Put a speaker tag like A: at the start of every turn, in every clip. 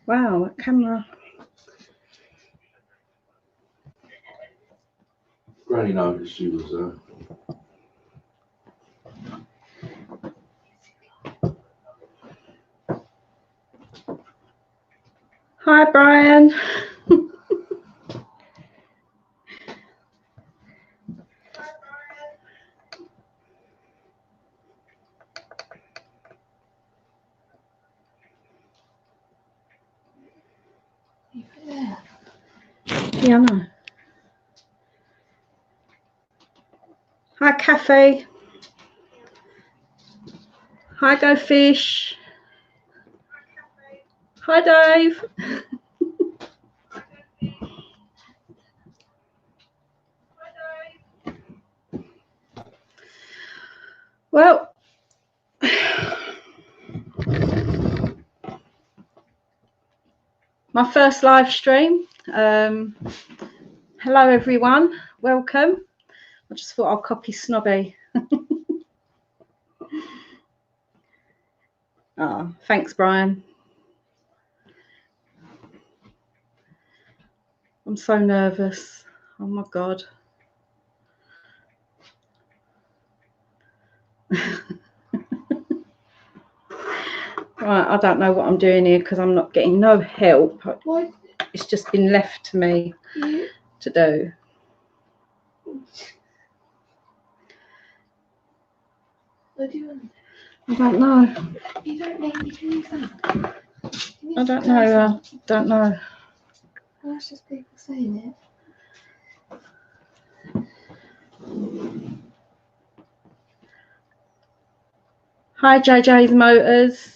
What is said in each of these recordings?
A: Wow, that camera.
B: Granny noticed she was
A: Hi, Brian. Yeah, I know. Hi, Cafe. Hi, Go Fish. Hi, Dave. Well, my first live stream. Hello, everyone. Welcome. I just thought I'll copy Snobby. Oh, thanks, Brian. I'm so nervous. Oh, my God. Right, I don't know what I'm doing here because I'm not getting no help.
C: What?
A: It's just been left to me to do.
C: What do you want?
A: I don't know.
C: You don't need me to use that.
A: I don't know. Don't know.
C: Well, that's just people saying it.
A: Hi, JJ's Motors.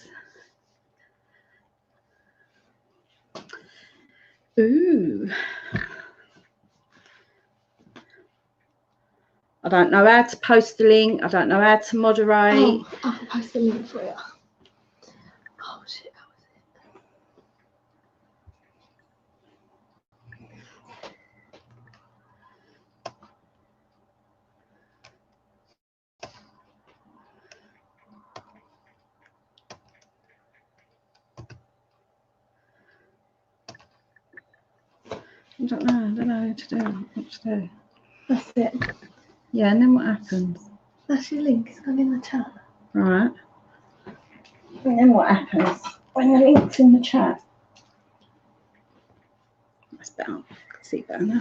A: Ooh. I don't know how to post the link. I don't know how to moderate.
C: Oh, I'll post the link for you. Oh, shit.
A: I don't know what to do. What to do.
C: That's it.
A: Yeah, and then what happens?
C: That's your link. It's gone in the chat.
A: Right. And then what happens when the link's in the chat? That's better. See better now.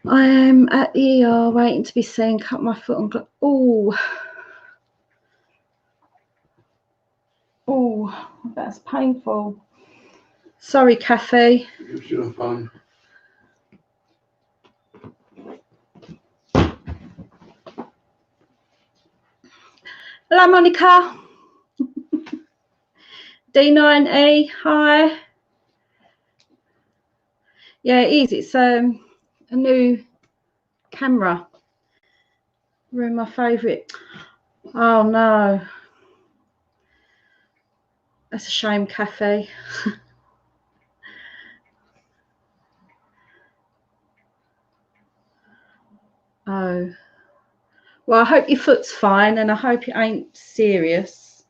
A: I am at the ER waiting to be seen. Cut my foot on. Oh. Oh, that's painful. Sorry, Cafe.
B: Gives you a phone.
A: Hello, Monica. D9E, hi. Yeah, it is. It's a new camera. Ruined my favourite. Oh no. That's a shame, Cafe. Oh. Well, I hope your foot's fine and I hope it ain't serious.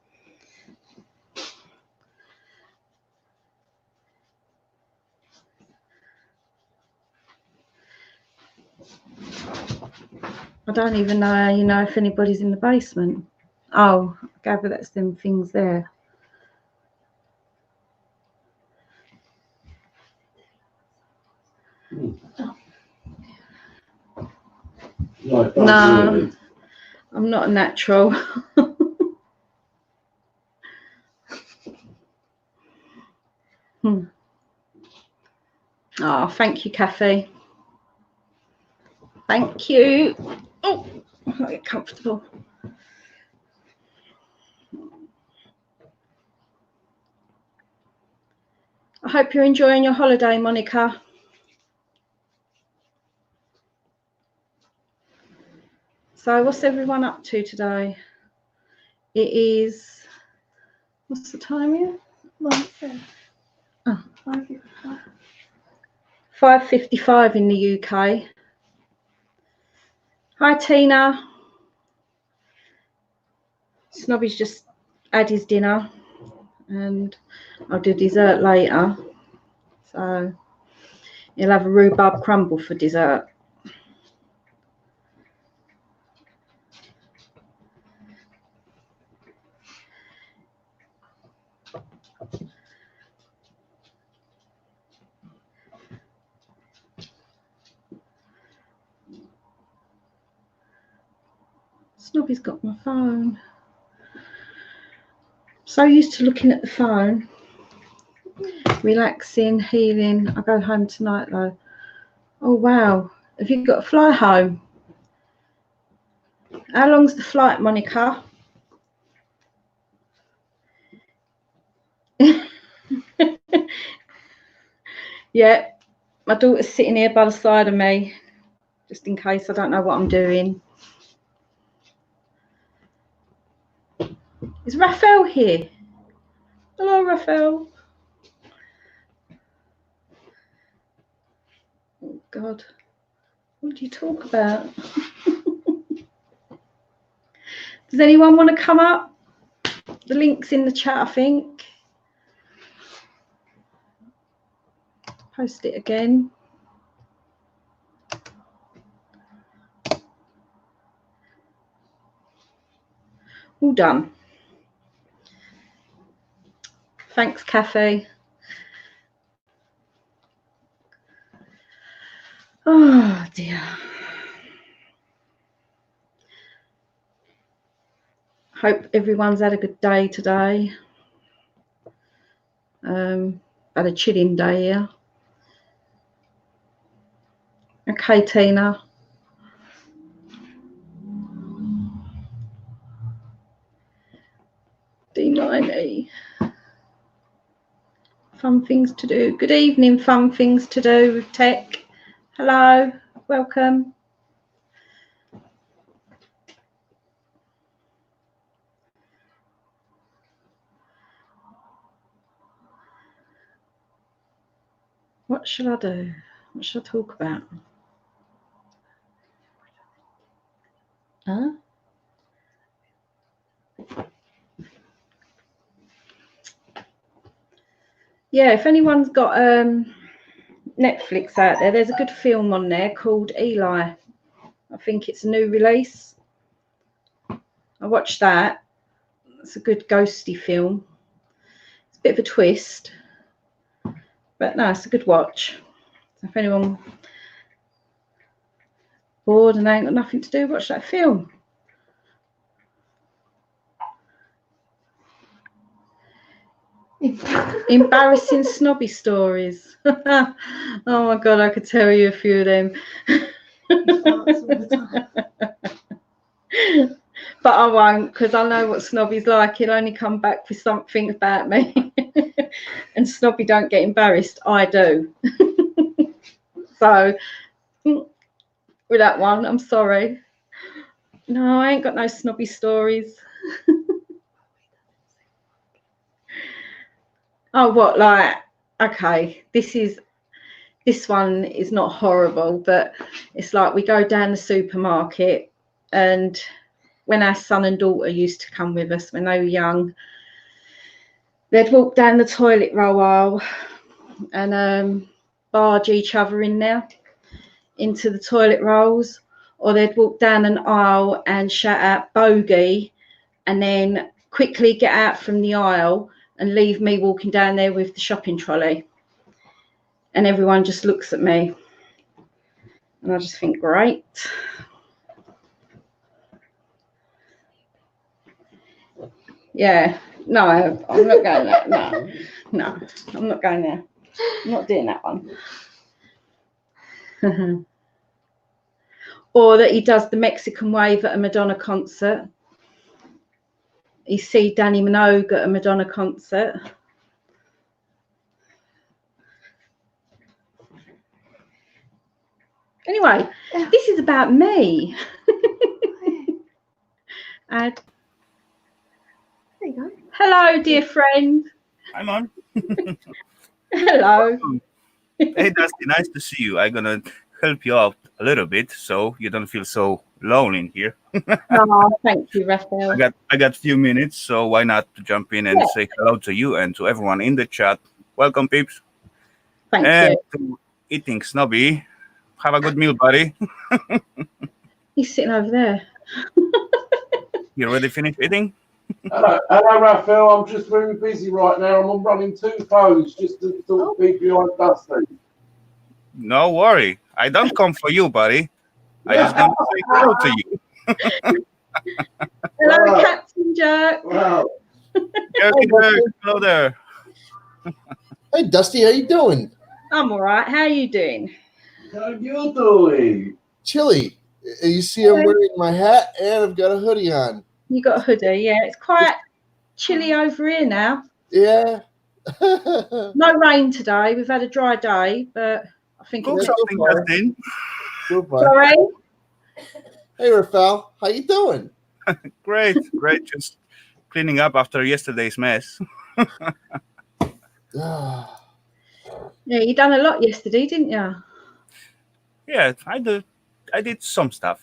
A: I don't even know how you know if anybody's in the basement. Oh, I gather that's them things there.
B: Like,
A: No,
B: really.
A: I'm not a natural. Oh, thank you, Cafe. Thank you. Oh, I'll get comfortable. I hope you're enjoying your holiday, Monica. So what's everyone up to today? It is, what's the time here? Oh. 5:55 in the UK. Hi, Tina. Snobby's just had his dinner. and I'll do dessert later. So you'll have a rhubarb crumble for dessert. Snobby's got my phone. So used to looking at the phone, relaxing, healing. I go home tonight though. Oh wow, have you got to fly home? How long's the flight, Monica? Yeah, my daughter's sitting here by the side of me, just in case I don't know what I'm doing. Is Raphael here? Hello, Raphael. Oh God, what do you talk about? Does anyone want to come up? The link's in the chat, I think. Post it again. All done. Thanks, Cafe. Oh dear. Hope everyone's had a good day today. Had a chilling day here. Okay, Tina. D90. Fun things to do. Good evening, fun things to do with tech. Hello, welcome. What shall I do? What shall I talk about? Huh? Yeah, if anyone's got Netflix out there, there's a good film on there called Eli. I think it's a new release. I watched that. It's a good ghosty film. It's a bit of a twist, but no, it's a good watch. So if anyone bored and ain't got nothing to do, watch that film. Embarrassing snobby stories. Oh my God, I could tell you a few of them. But I won't, because I know what Snobby's like. He'll only come back with something about me. And Snobby don't get embarrassed. I do. So with that one, I'm sorry. No, I ain't got no snobby stories. Oh, what, like, okay, this one is not horrible, but it's like we go down the supermarket, and when our son and daughter used to come with us when they were young, they'd walk down the toilet roll aisle and barge each other in there into the toilet rolls, or they'd walk down an aisle and shout out bogey and then quickly get out from the aisle and leave me walking down there with the shopping trolley. And everyone just looks at me. And I just think, great. Yeah, no, I'm not going there. No, I'm not going there. I'm not doing that one. Or that he does the Mexican wave at a Madonna concert. You see Danny Minogue at a Madonna concert. Anyway, this is about me. There you go. Hello, dear friend.
D: I'm on.
A: Hello.
D: Hey, Dusty, nice to see you. I'm gonna help you out a little bit so you don't feel so lonely here.
A: Oh, thank you, Raphael.
D: I got few minutes, so why not to jump in and
A: Yeah.
D: say hello to you and to everyone in the chat. Welcome, peeps.
A: Thank
D: And
A: you.
D: to Eating Snobby, have a good meal, buddy.
A: He's sitting over there.
D: You already finished eating?
B: Hello, Raphael. I'm just very busy right now. I'm running 2 phones just to talk to people behind Dusty.
D: No worry. I don't come for you, buddy. I just come to say hello to you.
A: Hello,
B: Wow.
A: Captain Jerk.
B: Wow.
D: Hello there.
E: Hey, Dusty, how you doing?
A: I'm all right. How are you doing?
B: How you doing?
E: Chilly. You see, I'm wearing my hat and I've got a hoodie on.
A: You got a hoodie? Yeah, it's quite chilly over here now.
E: Yeah.
A: No rain today. We've had a dry day, but I think
D: Cook
A: it's
D: something,
E: far.
D: Justin.
E: Goodbye.
A: sorry.
E: Hey, Rafael, how you doing?
D: Great. Just cleaning up after yesterday's mess.
E: Ah,
A: Yeah, you done a lot yesterday, didn't you?
D: Yeah, I did some stuff.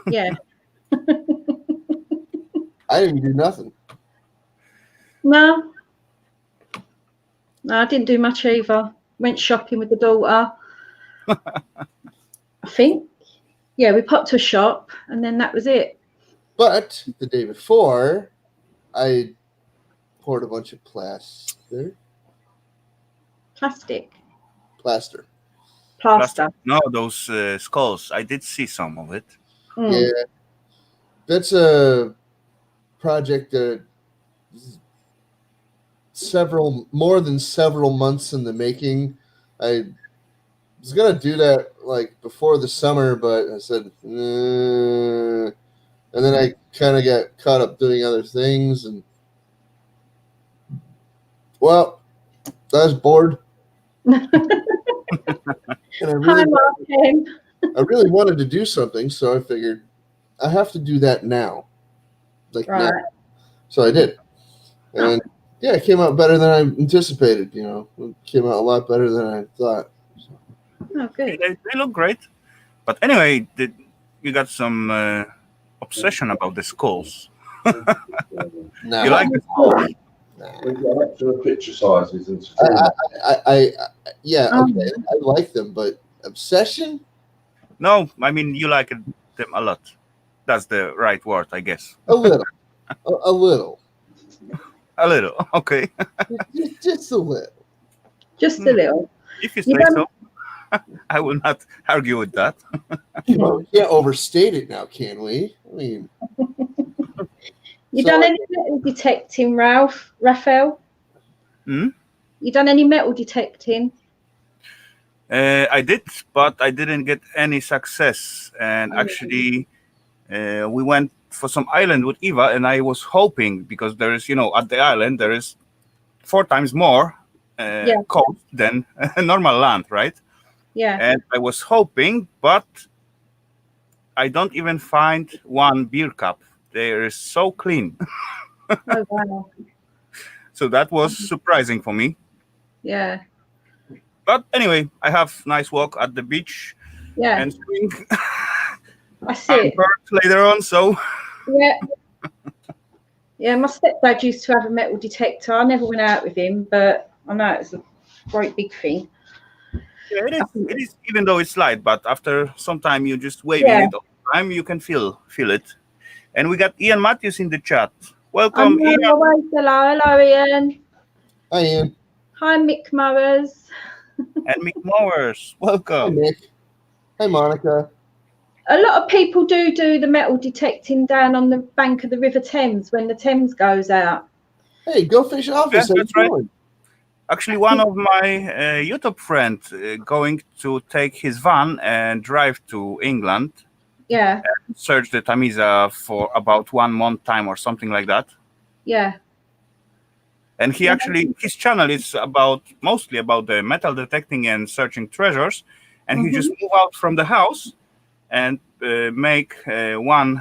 A: Yeah.
E: I didn't do nothing.
A: No, I didn't do much either. Went shopping with the daughter. I think. Yeah, we popped to a shop and then that was it.
E: But the day before, I poured a bunch of plaster.
A: Plaster.
D: No, those skulls. I did see some of it.
A: Mm.
E: Yeah. That's a project that is more than several months in the making. I was gonna do that like before the summer, but I said, and then I kind of got caught up doing other things, and well, I was bored, and
A: Hi, Martin.
E: I really wanted to do something, so I figured I have to do that now, like now.
A: Right.
E: So I did, and yeah, it came out better than I anticipated. You know, it came out a lot better than I thought.
A: Oh, good.
D: They look great. But anyway, you got some obsession about the skulls.
E: Now,
D: You like the skulls?
B: We've got extra picture sizes and stuff.
E: yeah,
A: Oh.
E: okay, I like them, but obsession?
D: No, I mean you like them a lot. That's the right word, I guess.
E: A little, a little,
D: A little, okay.
E: just a little.
A: Just a little.
D: If you
A: You
D: say
A: don't-
D: so, I will not argue with that.
E: Well, we can't overstate it now, can we? I mean,
A: You
E: So-
A: done any metal detecting, Raphael?
D: Hmm?
A: You done any metal detecting?
D: I did, but I didn't get any success. And
A: Oh.
D: actually, we went for some island with Eva, and I was hoping, because there is, at the island, there is 4 times more
A: Yeah.
D: coast than normal land, right?
A: Yeah.
D: And I was hoping, but I don't even find one beer cup. They are so clean.
A: Oh, wow.
D: So that was surprising for me.
A: Yeah.
D: But anyway, I have nice walk at the beach
A: Yeah.
D: and swing
A: I see it.
D: later on. So
A: Yeah. Yeah, my stepdad used to have a metal detector. I never went out with him, but I know it's a great big thing.
D: yeah, it is, even though it's light, but after some time you just waving
A: Yeah.
D: it all the time, you can feel it. And we got Ian Matthews in the chat. Welcome, Ian.
A: Hello, Ian.
E: hi, Ian.
A: Hi, Mick Mowers.
D: And Mick Mowers.
E: Hi,
D: Welcome.
E: Nick. Hi, Monica.
A: A lot of people do the metal detecting down on the bank of the River Thames when the Thames goes out.
E: Hey, Go Fish Office.
D: Yeah,
E: how you
D: that's right.
E: doing?
D: Actually, one of my YouTube friends going to take his van and drive to England,
A: Yeah,
D: search the Tamiza for about 1 month time or something like that.
A: yeah,
D: And he actually, his channel is mostly about the metal detecting and searching treasures. And he just moved out from the house and make one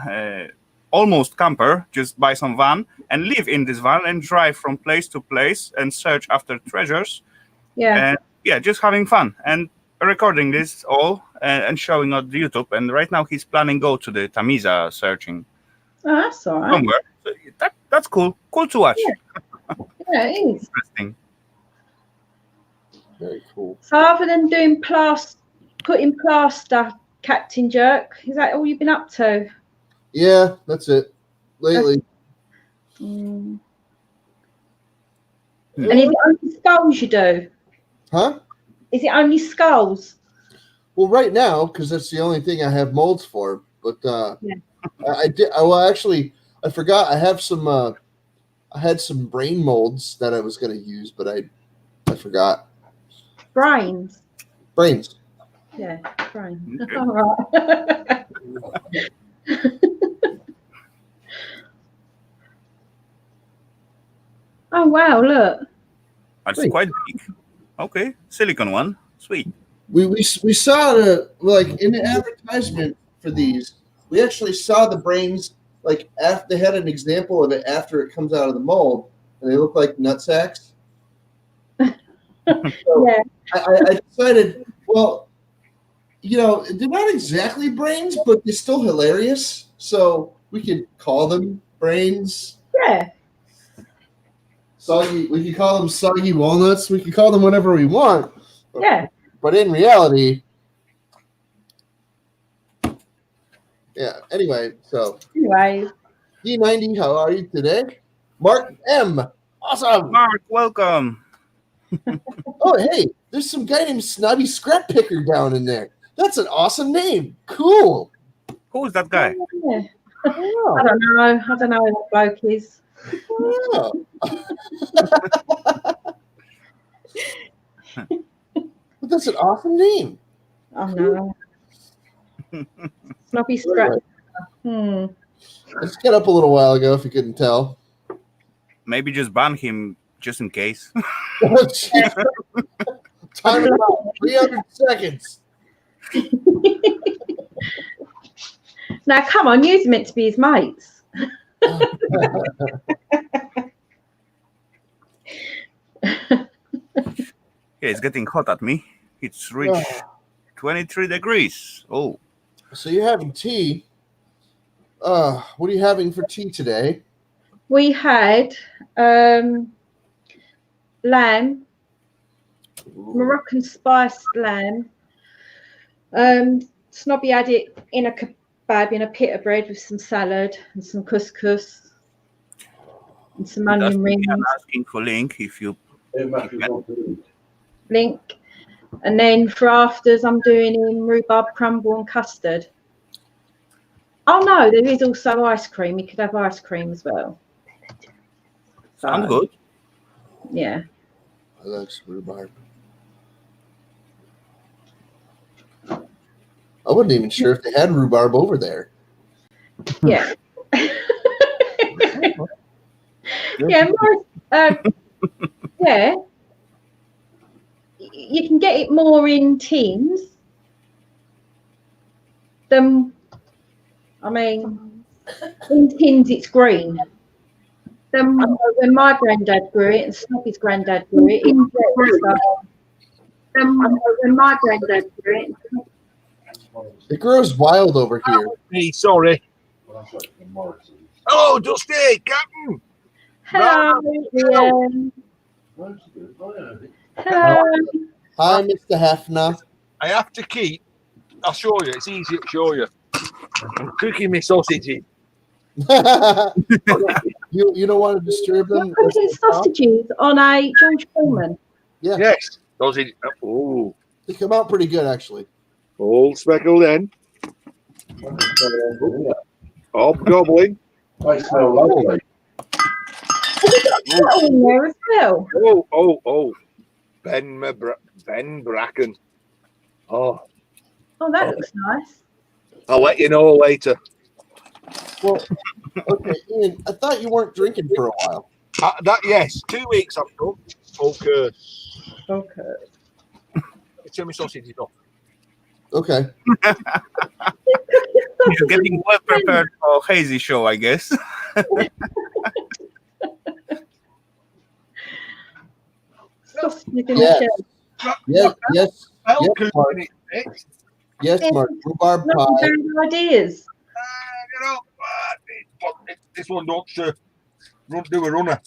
D: almost camper, just buy some van and live in this van and drive from place to place and search after treasures.
A: yeah.
D: And yeah, just having fun and recording this all and showing on the YouTube. And right now he's planning go to the Tamiza searching
A: Oh, that's all right.
D: somewhere. So that's cool. Cool to watch.
A: Yeah, it is.
D: Interesting.
E: Very cool.
A: So other than doing putting plaster, Captain Jerk, is that all you've been up to?
E: Yeah, that's it. Lately,
A: Mm. And is it only skulls you do?
E: huh?
A: Is it only skulls?
E: Well, right now, because that's the only thing I have molds for. But
A: Yeah.
E: I did. Well, actually, I forgot. I have some. I had some brain molds that I was going to use, but I forgot.
A: Brains.
E: Brains.
A: Yeah, brains.
D: Okay.
A: All right. Oh wow! Look.
D: That's
E: Wait.
D: quite big. Okay, silicon one. Sweet.
E: We saw the like in the advertisement for these. We actually saw the brains like after they had an example of it after it comes out of the mold, and they look like nut sacks. So
A: Yeah.
E: I decided, well, you know, they're not exactly brains, but they're still hilarious. So we could call them brains.
A: Yeah.
E: Soggy. We could call them soggy walnuts. We could call them whatever we want.
A: Yeah.
E: But in reality, yeah. Anyway, so
A: Anyway.
E: D90, how are you today? Mark M. Awesome.
D: Mark, welcome.
E: Oh, hey, there's some guy named Snobby Scrap Picker down in there. That's an awesome name. Cool.
D: Who is that guy?
A: Yeah.
E: Oh,
A: I don't know. I don't know who that bloke is.
E: oh. But that's an awesome name.
A: Oh no. Snobby scrap. Hmm.
E: I just got up a little while ago, if you couldn't tell.
D: Maybe just ban him just in case.
E: Time about 300 seconds.
A: Now come on, you're meant to be his mates.
D: Yeah, it's getting hot at me. It's reached 23 degrees. Oh,
E: So you're having tea. What are you having for tea today?
A: We had lamb, Moroccan spiced lamb. Snobby had it in a kebab in a pita bread with some salad and some couscous and some onion
D: that's me.
A: rings.
D: I'm asking for link if you.
A: Link. And then for afters, I'm doing in rhubarb crumble and custard. Oh no, there is also ice cream. You could have ice cream as well.
D: Sounds good.
A: Yeah.
E: I like rhubarb. I wasn't even sure if they had rhubarb over there.
A: Yeah. Yeah, more, yeah. You can get it more in tins than, I mean, in tins it's green. Then when my granddad grew it and Snobby's granddad grew it, in then when my granddad grew it.
E: It grows wild over here.
F: Me, sorry. Hello, Dusty, Captain.
A: Hello, Ian. Hello.
E: Hi, Mr. Hefner.
F: I have to keep. I'll show you. It's easy to show you. I'm cooking my sausages.
E: You don't want to disturb
A: You're
E: them?
A: cooking sausages on a George Foreman.
E: Yeah,
F: Yes, sausage. Oh,
E: they come out pretty good, actually.
F: all speckled in. Hobgoblin.
B: They smell lovely.
A: Oh, in there as well.
F: Oh. Ben Bracken. Oh,
A: Oh, that looks nice.
F: I'll let you know later.
E: Well, okay, Ian, I thought you weren't drinking for a while.
F: Yes, 2 weeks I've done. Okay.
A: Okay.
F: Turn my sausages off.
E: Okay.
D: You're getting well prepared for Hazy show, I guess.
A: Sausages in
E: Yes.
A: the shell.
E: Yes.
F: I'll
E: Yes,
F: cook
E: Mark.
F: it.
E: Yes, Mark. Rhubarb
A: Not
E: pie.
A: bad ideas.
F: You know, this one don't do a runner.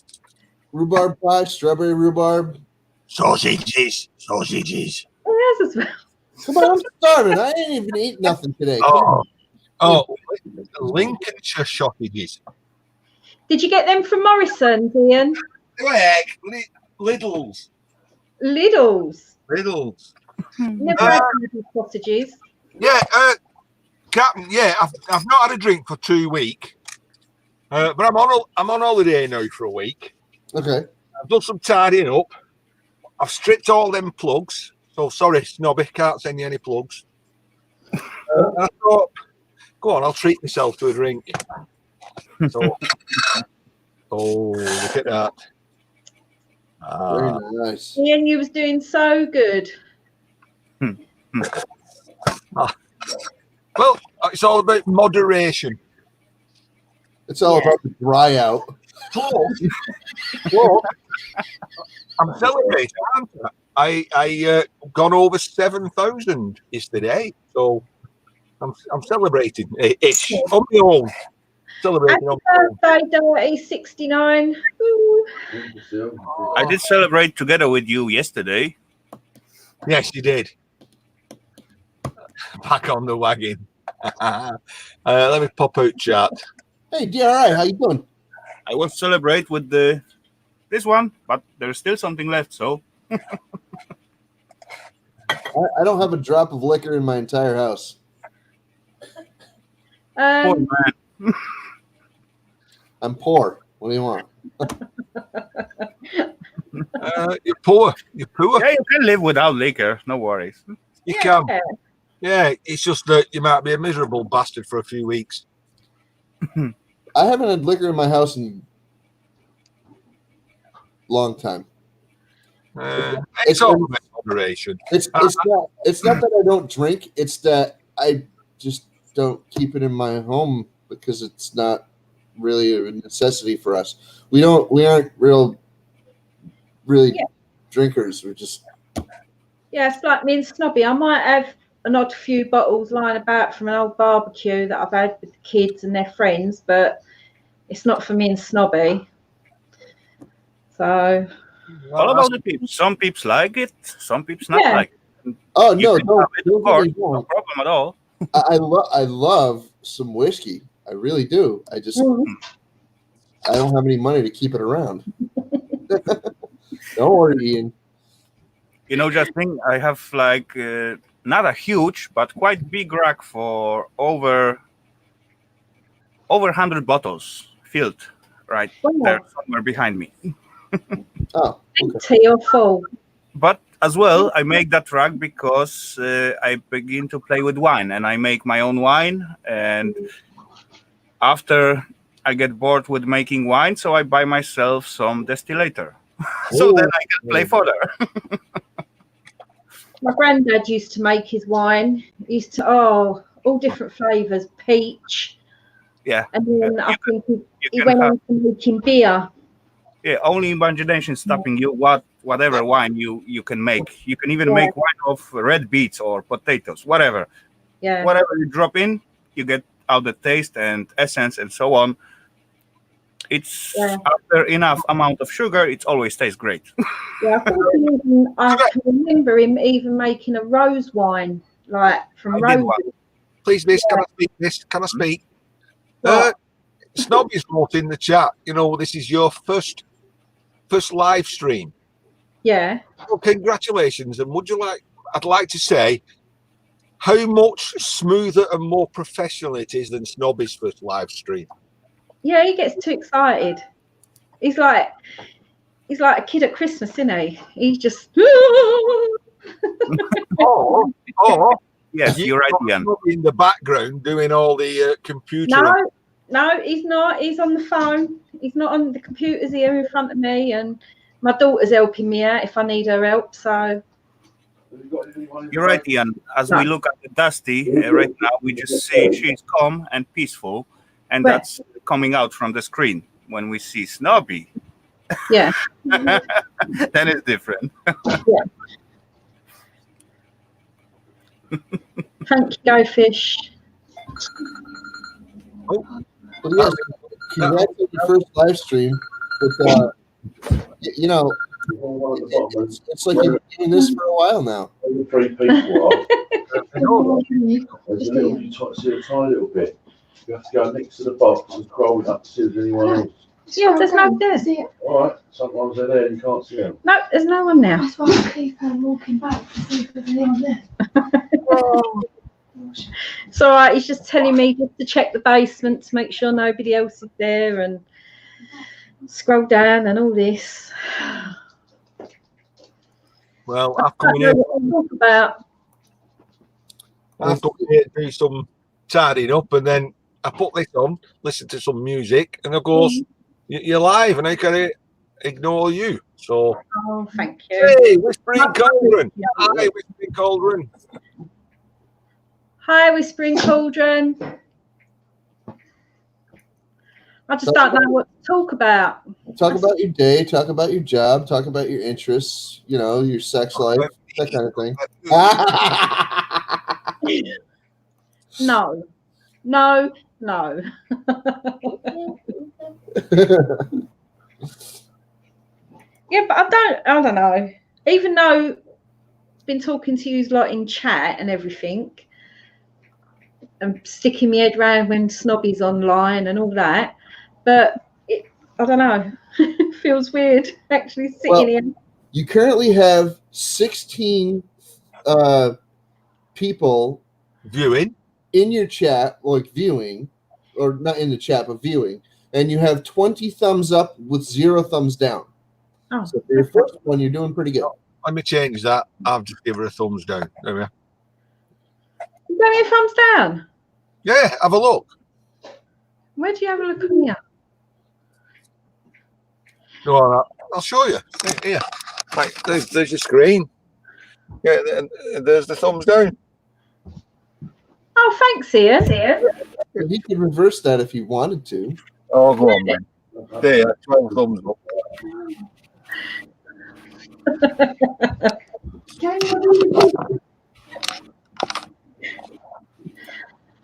E: Rhubarb pie, strawberry rhubarb.
F: Sausages.
A: Yes, as well.
E: Come on, I'm starving. I ain't even eat nothing today. Come
F: Oh,
E: on.
F: Lincolnshire sausages.
A: Did you get them from Morrison's, Ian?
F: Heck, Lidl's.
A: Lidl's. Never
F: Uh,
A: had Lidl sausages.
F: Yeah, Captain. Yeah, I've not had a drink for 2 weeks, but I'm on holiday now for a week.
E: Okay.
F: I've done some tidying up. I've stripped all them plugs. So sorry, Snobby, can't send you any plugs. And I thought, go on, I'll treat myself to a drink. So, oh, look at that.
E: Very nice.
A: Ian, you was doing so good.
F: Well, it's all about moderation.
E: It's all about the dry out.
F: Well, I'm celebrating, aren't I? I gone over 7,000 yesterday, so I'm celebrating ish on my own. Celebrating on my own.
A: Happy birthday, Dirty 69. Ooh.
D: I did celebrate together with you yesterday.
F: Yes, you did. Back on the wagon. Let me pop out chat.
E: Hey, DRI, how you doing?
D: I will celebrate with this one, but there's still something left. So
E: I don't have a drop of liquor in my entire house.
D: poor man.
E: I'm poor. What do you want?
F: You're poor. You're poor.
D: Yeah, you can live without liquor. No worries.
F: You can. Yeah, it's just that you might be a miserable bastard for a few weeks.
E: I haven't had liquor in my house in a long time.
F: It's all about moderation.
E: It's not that I don't drink. It's that I just don't keep it in my home because it's not really a necessity for us. We aren't really drinkers. We're just
A: It's like me and Snobby. I might have an odd few bottles lying about from an old barbecue that I've had with the kids and their friends, but it's not for me and Snobby. So
D: All about the peeps. Some peeps like it. Some peeps not like it.
E: Oh
D: You
E: no,
D: can
E: don't
D: have it,
E: get
D: of course.
E: me
D: No
E: wrong.
D: problem at all.
E: I love some whiskey. I really do. I just I don't have any money to keep it around. Don't worry, Ian.
D: You know, just think, I have like not a huge, but quite big rack for over 100 bottles filled right there somewhere behind me.
E: Oh, okay.
A: empty or full.
D: But as well, I make that rack because I begin to play with wine, and I make my own wine. And after I get bored with making wine, so I buy myself some distillator. So then I can play further.
A: My granddad used to make his wine. He used to all different flavors, peach.
D: Yeah.
A: And then I think he
D: can
A: went
D: have-
A: on to making beer.
D: Yeah, only imagination stopping you whatever wine you can make. You can even make wine of red beets or potatoes, whatever.
A: Yeah.
D: Whatever you drop in, you get out the taste and essence and so on. It's after enough amount of sugar, it always tastes great.
A: Yeah, I can remember him even making a rose wine, like from
D: I did
A: roses.
D: one.
F: Please, miss, can I speak, miss? Can I speak? Snobby's wrote in the chat, you know, this is your first live stream.
A: Yeah.
F: Well, congratulations. And I'd like to say how much smoother and more professional it is than Snobby's first live stream.
A: Yeah, he gets too excited. He's like a kid at Christmas, isn't he? He's just
D: Yes, you're right, Ian.
F: In the background doing all the computer.
A: No, he's not. He's on the phone. He's not on the computers here in front of me, and my daughter's helping me out if I need her help. So
D: You're right, Ian. As we look at the Dusty right now, we just see she's calm and peaceful, and that's coming out from the screen. When we see Snobby,
A: yeah,
D: then it's different.
A: Thank you, Go Fish.
E: Well, yes, congrats on your first live stream. But, you know, it's like you've been doing this for a while now.
B: Only 3 people are. There's
C: Just
B: a little,
C: here.
B: you see a tiny little bit. You have to go next to the box and scroll up to see if there's anyone else.
A: Yeah, there's no there.
C: See it?
B: All right, sometimes they're there and you can't see them.
A: No, there's no one now.
C: That's why I keep walking back to see if there's anyone there.
A: It's all right. He's just telling me just to check the basement to make sure nobody else is there and scroll down and all this.
F: Well, I've
A: I
F: come
A: don't
F: in
A: know
F: here.
A: what to talk about.
F: I've come in here to do some tidying up, and then I put this on, listen to some music, and of course, you're live, and I can ignore you. So,
A: Oh, thank you.
F: hey, Whispering Cauldron. Hi, Whispering Cauldron.
A: Hi, Whispering Cauldron. I just don't know what to talk about.
E: Talk about your day, talk about your job, talk about your interests, you know, your sex life, that kind of thing.
A: No, no, no. Yeah, but I don't know. Even though I've been talking to you like in chat and everything, and sticking my head round when Snobby's online and all that, but I don't know. It feels weird actually sitting here.
E: You currently have 16 people
F: Viewing.
E: in your chat, like viewing, or not in the chat, but viewing, and you have 20 thumbs up with 0 thumbs down.
A: Oh,
E: So for your first one, you're doing pretty good.
F: Let me change that. I'll just give her a thumbs down. There we are.
A: you got your thumbs down.
F: Yeah, have a look.
A: Where do you have a look at me?
F: No, I'll show you. Here. Right, there's your screen. Yeah, there's the thumbs down.
A: Oh, thanks, Ian.
E: But he could reverse that if he wanted to.
F: Oh, go on, then. There, 12 thumbs up.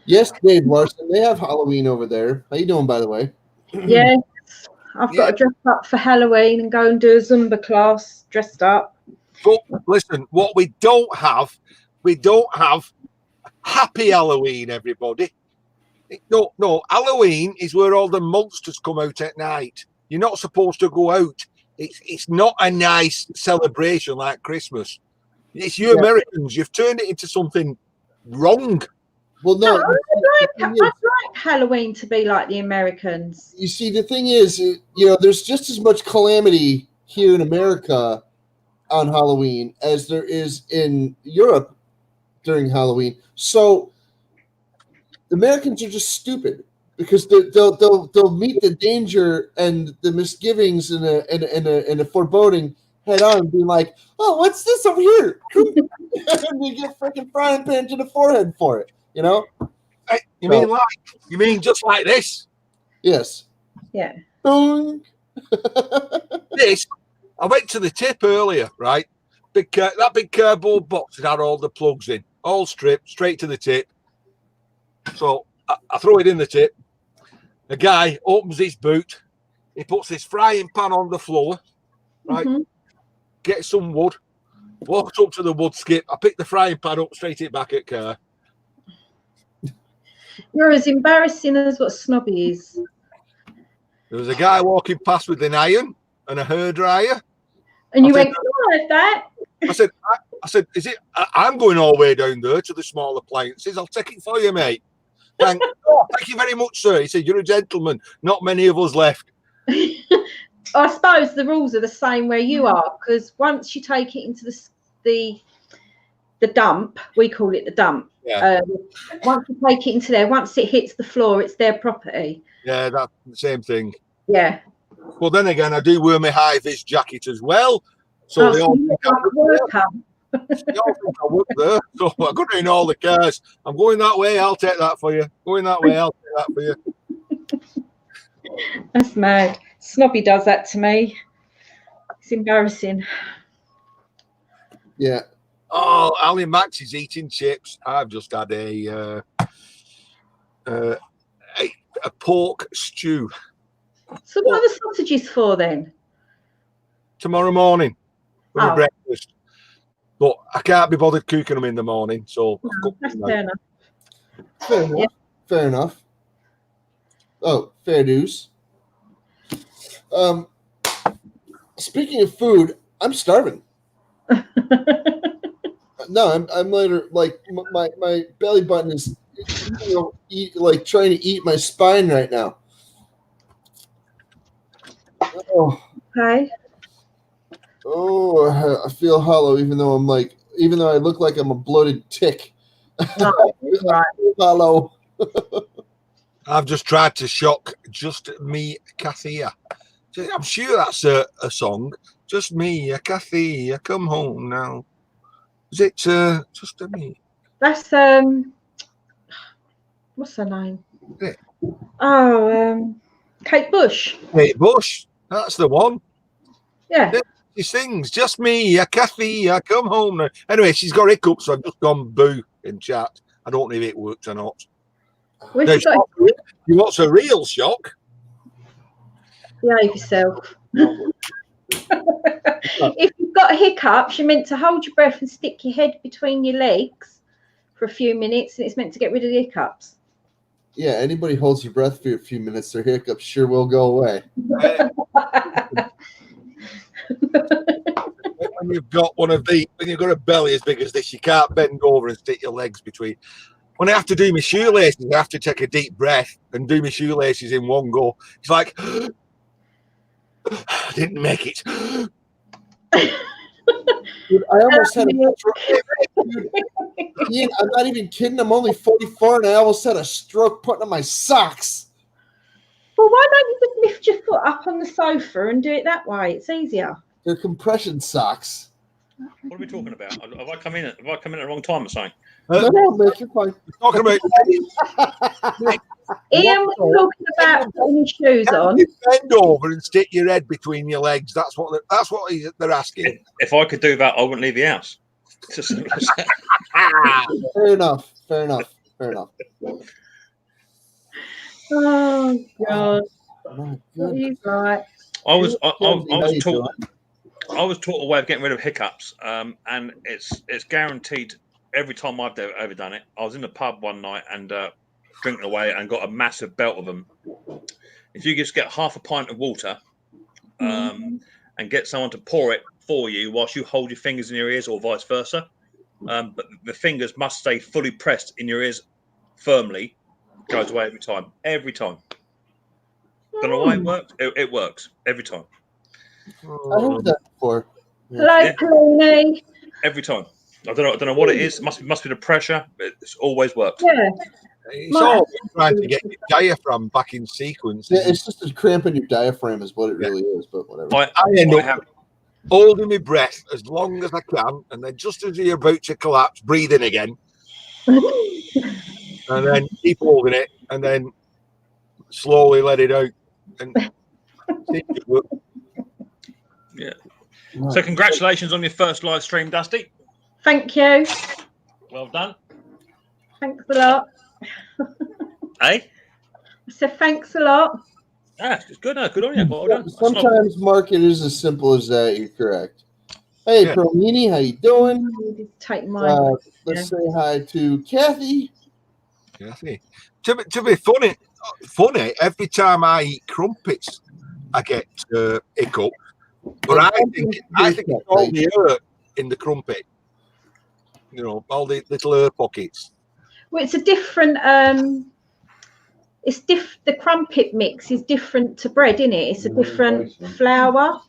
E: Yes, Dave Larson, they have Halloween over there. How you doing, by the way?
A: Yes, I've got to dress up for Halloween and go and do a Zumba class dressed up.
F: But listen, what we don't have Happy Halloween, everybody. No, Halloween is where all the monsters come out at night. You're not supposed to go out. It's not a nice celebration like Christmas. It's you Americans. You've turned it into something wrong.
E: Well, no.
A: I'd like Halloween to be like the Americans.
E: You see, the thing is, you know, there's just as much calamity here in America on Halloween as there is in Europe during Halloween. So the Americans are just stupid because they'll meet the danger and the misgivings and the foreboding head on, being like, "Oh, what's this over here?" And they get freaking frying pan to the forehead for it. You know?
F: Hey, you mean just like this?
E: Yes.
A: Yeah.
E: Boom.
F: This, I went to the tip earlier, right? That big cardboard box that had all the plugs in, all stripped, straight to the tip. So I throw it in the tip. A guy opens his boot. He puts this frying pan on the floor, right?
A: Mm-hmm.
F: Gets some wood, walks up to the wood skip. I pick the frying pan up, straight it back at car.
A: You're as embarrassing as what Snobby is.
F: There was a guy walking past with an iron and a hairdryer.
A: And you
F: I
A: went, "Oh, like that."
F: I said, is it? I'm going all the way down there to the small appliances. I'll take it for you, mate. Thank you very much, sir. He said, "You're a gentleman. Not many of us left."
A: I suppose the rules are the same where you are, because once you take it into the dump, we call it the dump.
F: Yeah.
A: Once you take it into there, once it hits the floor, it's their property.
F: Yeah, that's the same thing.
A: Yeah.
F: Well, then again, I do wear my high-vis jacket as well. So they all think I work there. So I go in all the cars. I'm going that way, I'll take that for you. Going that way, I'll take that for you.
A: That's mad. Snobby does that to me. It's embarrassing.
E: Yeah.
F: Oh, Ali Max is eating chips. I've just had a pork stew
A: So what are the sausages for then?
F: tomorrow morning for my
A: Oh.
F: breakfast. But I can't be bothered cooking them in the morning, so I've cooked
A: That's
F: them now.
A: fair enough.
E: Fair enough.
A: Yeah.
E: Fair enough. Oh, fair dues. Speaking of food, I'm starving. No, I'm later. Like my belly button is, like trying to eat my spine right now.
A: Okay.
E: I feel hollow, even though I look like I'm a bloated tick.
A: Oh, right.
E: Hollow.
F: I've just tried to shock Just Me, Kathia. I'm sure that's a song. Just me, Kathia, come home now. Is it Just Me?
A: That's what's her name?
F: Yeah.
A: Oh, Kate Bush.
F: Kate Bush. That's the one.
A: Yeah.
F: She sings, Just Me, Kathia, come home now. Anyway, she's got hiccups, so I've just gone boo in chat. I don't know if it worked or not.
A: Where's
F: No,
A: she got?
F: you want a real shock?
A: Behave yourself. If you've got hiccups, you're meant to hold your breath and stick your head between your legs for a few minutes, and it's meant to get rid of the hiccups.
E: Yeah, anybody holds your breath for a few minutes, their hiccups sure will go away.
F: When you've got when you've got a belly as big as this, you can't bend over and stick your legs between. When I have to do my shoelaces, I have to take a deep breath and do my shoelaces in one go. It's like, I didn't make it.
E: Dude, I almost had a stroke. Dude, Ian, I'm not even kidding. I'm only 44 and I almost had a stroke putting on my socks.
A: Well, why don't you just lift your foot up on the sofa and do it that way? It's easier.
E: They're compression socks.
G: What are we talking about? Have I come in at the wrong time or something?
E: No, Mick, you're fine.
F: Talking about
A: Ian was talking about putting his shoes on.
F: you bend over and stick your head between your legs. That's what they're asking.
G: If I could do that, I wouldn't leave the house. It's as simple as that.
E: Fair enough. Fair enough. Fair enough.
A: Oh God,
E: My goodness.
A: he's right.
G: I was
E: Kenzie, how you
G: taught a way of getting rid of hiccups, and it's guaranteed every time I've ever done it. I was in the pub one night and drinking away and got a massive belt of them. If you just get half a pint of water and get someone to pour it for you whilst you hold your fingers in your ears or vice versa, but the fingers must stay fully pressed in your ears firmly, goes away every time. Every time. Don't know why it works. It works every time.
E: I heard that before.
A: Hello,
G: Yeah.
A: Clooney.
G: Every time. I don't know what it is. Must be the pressure. It's always worked.
A: Yeah.
F: It's all trying to get your diaphragm back in sequence.
E: Yeah, it's just a cramp in your diaphragm is what it really is, but whatever.
F: I end up holding my breath as long as I can, and then just as you're about to collapse, breathe in again, and then keep holding it, and then slowly let it out. And
G: Yeah. So congratulations on your first live stream, Dusty.
A: Thank you.
G: Well done.
A: Thanks a lot.
G: Hey?
A: I said thanks a lot.
G: Ah, it's good. No, good on you. Well done. That's not-
E: Sometimes, Mark, it is as simple as that. You're correct. Hey,
F: Yeah.
E: Promini, how you doing?
A: Take mine.
E: Let's say hi to Kathy.
F: to be funny, every time I eat crumpets, I get hiccup. But I think it's all the air in the crumpet. You know, all the little air pockets.
A: Well, it's a different. The crumpet mix is different to bread, isn't it? It's a different flour.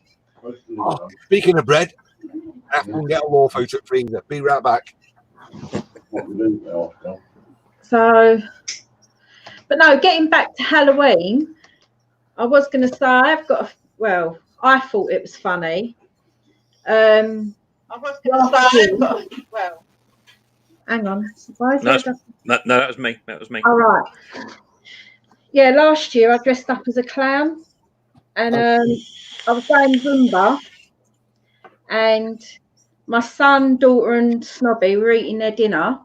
F: Oh, speaking of bread, I have to go and get a loaf out of the freezer. Be right back.
A: So, but no, getting back to Halloween, I was going to say I thought it was funny. I was going to say, hang on. Why is
G: No, that was me. That was me.
A: All right. Yeah, last year I dressed up as a clown, and I was going Zumba, and my son, daughter, and Snobby were eating their dinner.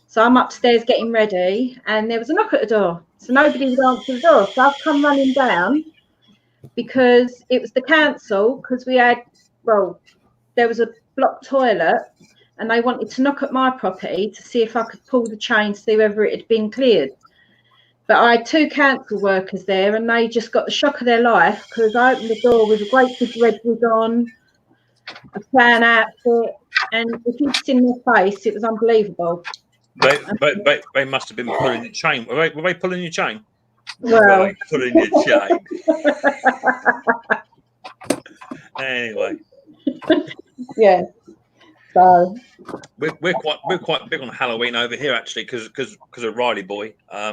A: So I'm upstairs getting ready, and there was a knock at the door. So nobody would answer the door. So I've come running down because it was the council, because we had, well, there was a blocked toilet, and they wanted to knock at my property to see if I could pull the chain to see whether it had been cleared. But I had 2 council workers there, and they just got the shock of their life because I opened the door with a great big red wig on, a fan outfit, and if you'd seen their face, it was unbelievable.
G: They must have been pulling your chain. Were they pulling your chain?
A: Well,
G: Were they pulling your chain? Anyway,
A: yeah. So
G: we're quite big on Halloween over here actually because of Riley boy. I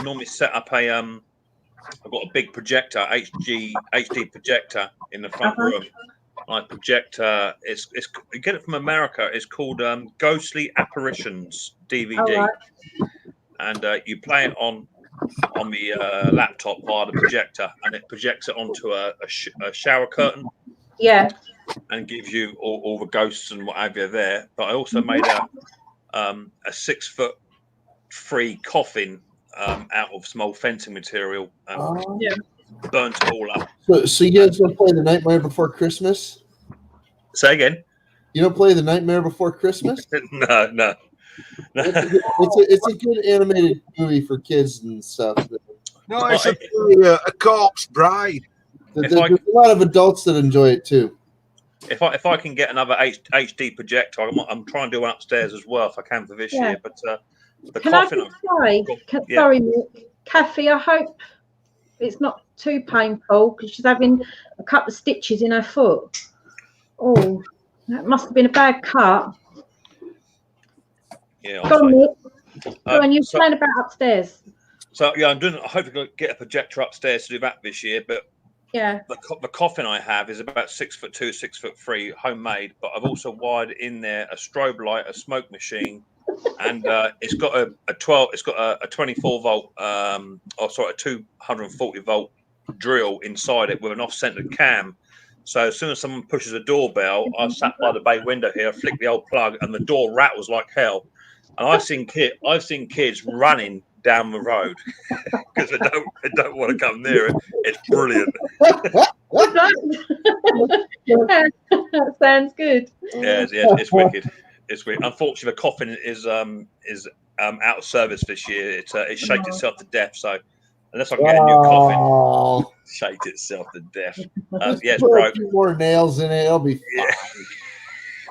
G: normally set up a I've got a big projector, HD projector in the front room. I project it's you get it from America. It's called Ghostly Apparitions DVD, and you play it on the laptop via the projector, and it projects it onto a shower curtain.
A: Yeah.
G: And gives you all the ghosts and what have you there. But I also made a 6 foot free coffin out of some old fencing material. Burnt it all up.
E: So you guys don't play The Nightmare Before Christmas?
G: Say again.
E: You don't play The Nightmare Before Christmas?
G: No.
E: It's a good animated movie for kids and stuff.
F: No, it's a corpse bride.
E: There's a lot of adults that enjoy it too.
G: If I can get another HD projector, I'm trying to do one upstairs as well if I can for this year. But the
A: can
G: coffin.
A: I just say, sorry, Mick, Kathy, I hope it's not too painful because she's having a couple of stitches in her foot. Oh, that must have been a bad cut.
G: Yeah.
A: Go on, Mick. Go on, you're playing about upstairs.
G: So yeah, I'm hoping to get a projector upstairs to do that this year, but.
A: Yeah.
G: The coffin I have is about 6'2", 6'3", homemade. But I've also wired in there a strobe light, a smoke machine, and it's got a 24 volt, a 240 volt drill inside it with an off-centered cam. So as soon as someone pushes a doorbell, I sat by the bay window here, flick the old plug, and the door rattles like hell. And I've seen kids running down the road because they don't want to come near it. It's brilliant.
A: That sounds good.
G: Yeah, it's wicked. It's weird. Unfortunately, the coffin is out of service this year. It shaked itself to death. So unless I can get a new coffin, shaked itself to death. It's
E: put
G: broke.
E: a few more nails in it. It'll be fine.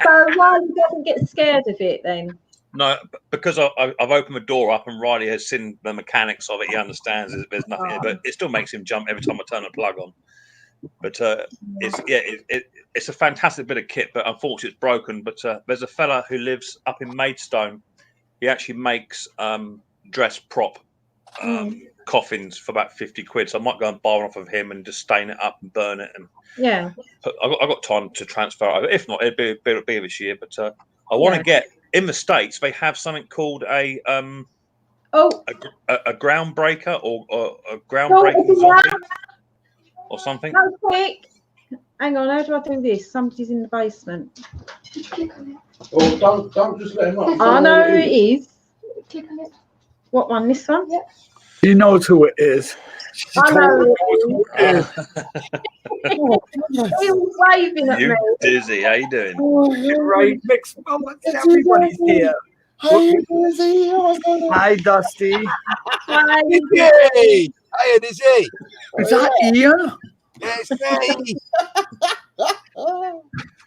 A: So Riley doesn't get scared of it then.
G: No, because I've opened the door up and Riley has seen the mechanics of it. He understands there's nothing here, but it still makes him jump every time I turn the plug on. But it's a fantastic bit of kit, but unfortunately it's broken. But there's a fella who lives up in Maidstone. He actually makes dress prop coffins for about 50 quid. So I might go and buy one off of him and just stain it up and burn it. And I've got time to transfer over. If not, it'll be this year. But I want to get. In the States, they have something called a groundbreaker or a groundbreaking zombie or something.
A: No, quick. Hang on, how do I do this? Somebody's in the basement.
B: Oh, don't just let him up.
A: I know who it is.
C: Click on it.
A: What one? This one?
C: Yeah.
H: He knows who it is.
A: I know who it is. He was waving at me.
G: You dizzy? How you doing?
H: Right, mixed moments. Everybody's here. Hi, Dusty.
A: Hi.
F: Hey, hi, Dizzy.
H: Is that Ian?
F: Yes,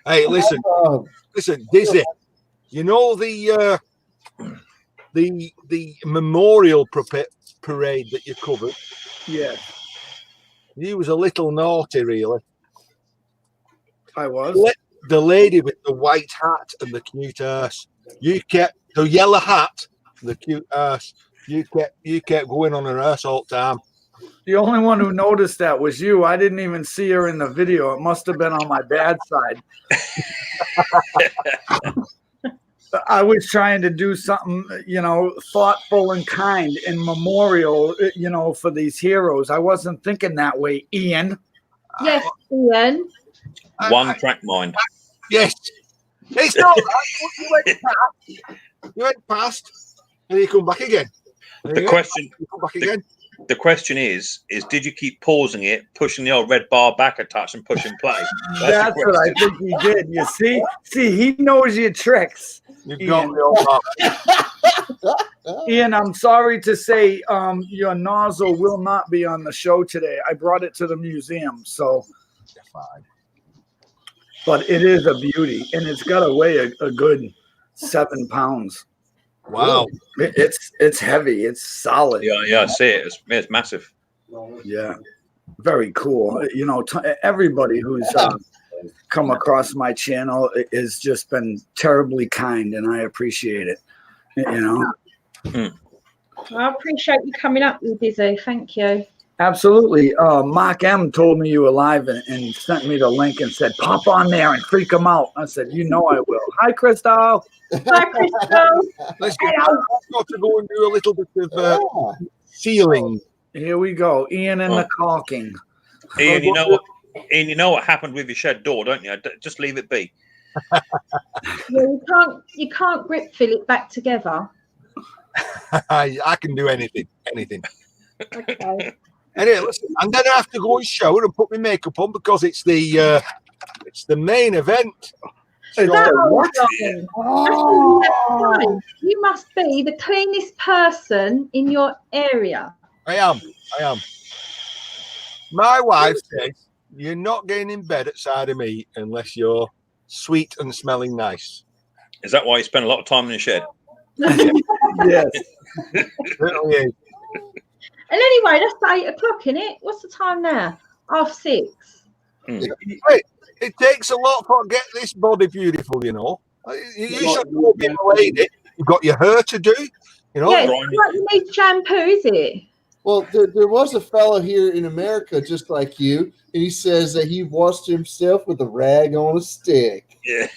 F: hey, listen, Dizzy. You know the memorial parade that you covered?
H: Yeah,
F: He was a little naughty, really.
H: I was.
F: The lady with the white hat and the cute ass. You kept the yellow hat, and the cute ass. You kept going on her ass all the time.
H: The only one who noticed that was you. I didn't even see her in the video. It must have been on my bad side. I was trying to do something, thoughtful and kind in memorial, for these heroes. I wasn't thinking that way, Ian.
A: Yes, Ian.
G: One track mind.
F: Yes. It's not that. You went past, and you come back again.
G: The question,
F: You come back again.
G: the question is did you keep pausing it, pushing the old red bar back a touch, and pushing play?
H: That's what I think he did. You see, he knows your tricks.
F: You've got
H: Ian.
F: me on that.
H: Ian, I'm sorry to say, your nozzle will not be on the show today. I brought it to the museum, so.
F: Fine.
H: But it is a beauty, and it's got to weigh a good 7 pounds.
F: Wow.
H: It's heavy. It's solid.
G: Yeah, I see it. It's massive.
H: Yeah, very cool. You know, everybody who's come across my channel has just been terribly kind, and I appreciate it. You know,
A: I appreciate you coming up with Dizzy. Thank you.
H: absolutely. Mark M told me you were live and sent me the link and said, "Pop on there and freak them out." I said, "You know I will." Hi, Crystal.
A: Hi, Crystal.
F: Let's get I've got to go and do a little bit of sealing.
H: Here we go. Ian and the caulking.
G: Ian, you know what happened with your shed door, don't you? Just leave it be.
A: Yeah, you can't grip fill it back together.
F: I can do anything.
A: Okay.
F: Anyway, listen, I'm gonna have to go and shower and put my makeup on because it's the main event. So,
A: You must be the cleanest person in your area.
F: I am. My wife says you're not getting in bed outside of me unless you're sweet and smelling nice.
G: Is that why you spend a lot of time in the shed?
H: Yes.
F: Certainly is.
A: And anyway, that's 8 o'clock, isn't it? What's the time now? 6:30.
F: Wait, it takes a lot to get this body beautiful, you know. You should go be a lady. You've got your hair to do, you know.
A: Yeah, it's not like you need shampoo, is it?
E: Well, there was a fellow here in America just like you, and he says that he washed himself with a rag on a stick.
G: Yeah.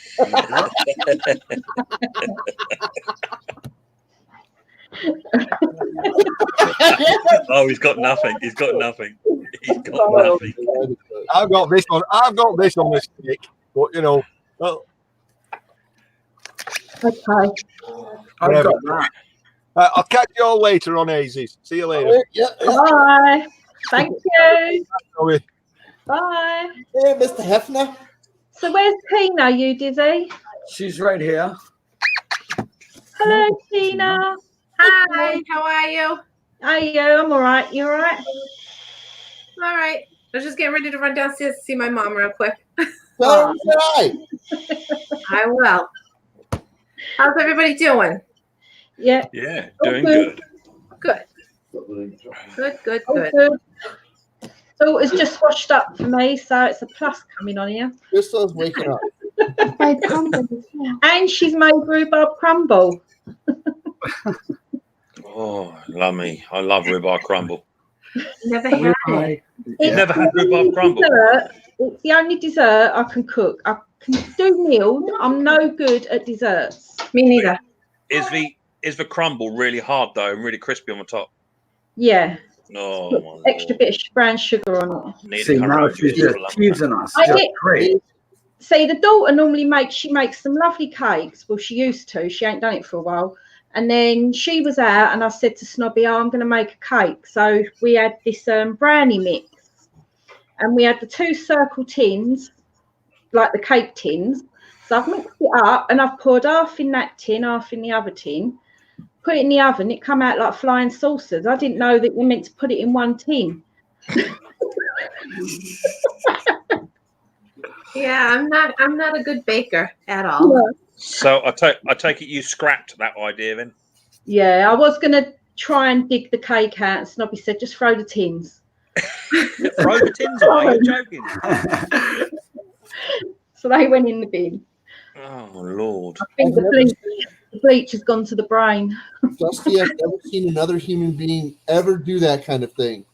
G: Oh, he's got nothing.
F: I've got this on the stick, but you know, well,
A: Okay.
F: whatever. I'll catch you all later on Azies. See you later.
E: Yeah.
A: Bye. Thank you.
F: Sorry.
A: Bye.
E: Hey, Mr. Hefner.
A: So where's Tina, you Dizzy?
H: She's right here.
A: Hello, Tina.
C: Hi, how are you?
A: How are you? I'm all right. You all right?
C: All right. I was just getting ready to run downstairs to see my mom real quick.
E: Tell her hi.
C: I will. How's everybody doing?
A: Yeah.
G: Yeah, doing good.
C: Good. Good.
A: Oh, good. So it's just washed up for me, so it's a plus coming on here.
E: Crystal's waking up.
A: And she's made rhubarb crumble.
G: Oh, lummy. I love rhubarb crumble.
C: Never had it.
G: You've never had rhubarb crumble?
A: It's the only dessert I can cook. I can do meals. I'm no good at desserts.
C: Me neither.
G: Is the crumble really hard though and really crispy on the top?
A: Yeah.
G: No,
A: Put extra bit of brown sugar on it.
H: See, now she's just teasing us.
A: I
H: Just
A: did-
H: great.
A: See, the daughter normally makes some lovely cakes. Well, she used to. She ain't done it for a while. And then she was out, and I said to Snobby, "Oh, I'm going to make a cake." So we had this brownie mix, and we had the 2 circle tins, like the cake tins. So I've mixed it up, and I've poured half in that tin, half in the other tin. Put it in the oven. It come out like flying saucers. I didn't know that you're meant to put it in one tin.
C: Yeah, I'm not a good baker at all.
G: So I take it you scrapped that idea then?
A: Yeah, I was going to try and dig the cake out, and Snobby said, "Just throw the tins."
G: Throw the tins away. You're joking.
A: So they went in the bin.
G: Oh Lord.
A: I think the bleach has gone to the brain.
E: Dusty, I've never seen another human being ever do that kind of thing.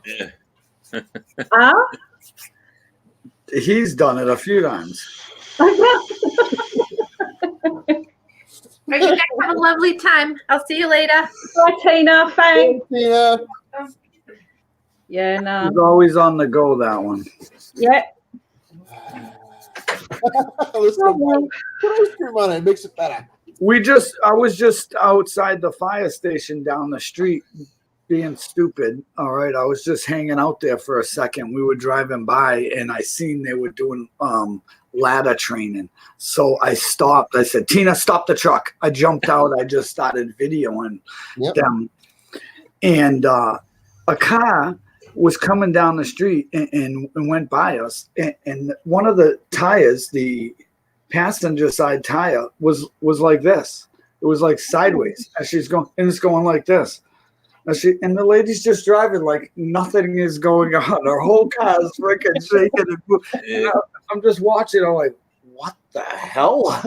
G: Yeah.
H: He's done it a few times.
C: All right, you guys have a lovely time. I'll see you later.
A: Bye, Tina. Thanks.
E: Tina.
A: Yeah, no.
H: He's always on the go, that one.
A: Yeah.
E: Listen,
A: Oh, well.
E: put ice cream on it. It makes it better.
H: I was just outside the fire station down the street being stupid. All right. I was just hanging out there for a second. We were driving by and I seen they were doing ladder training. So I stopped. I said, Tina, stop the truck. I jumped out. I just started videoing them. And a car was coming down the street and went by us. And one of the tires, the passenger side tire, was like this. It was like sideways as she's going, and it's going like this. And the lady's just driving like nothing is going on. Her whole car is freaking shaking. And I'm just watching. I'm like, what the hell?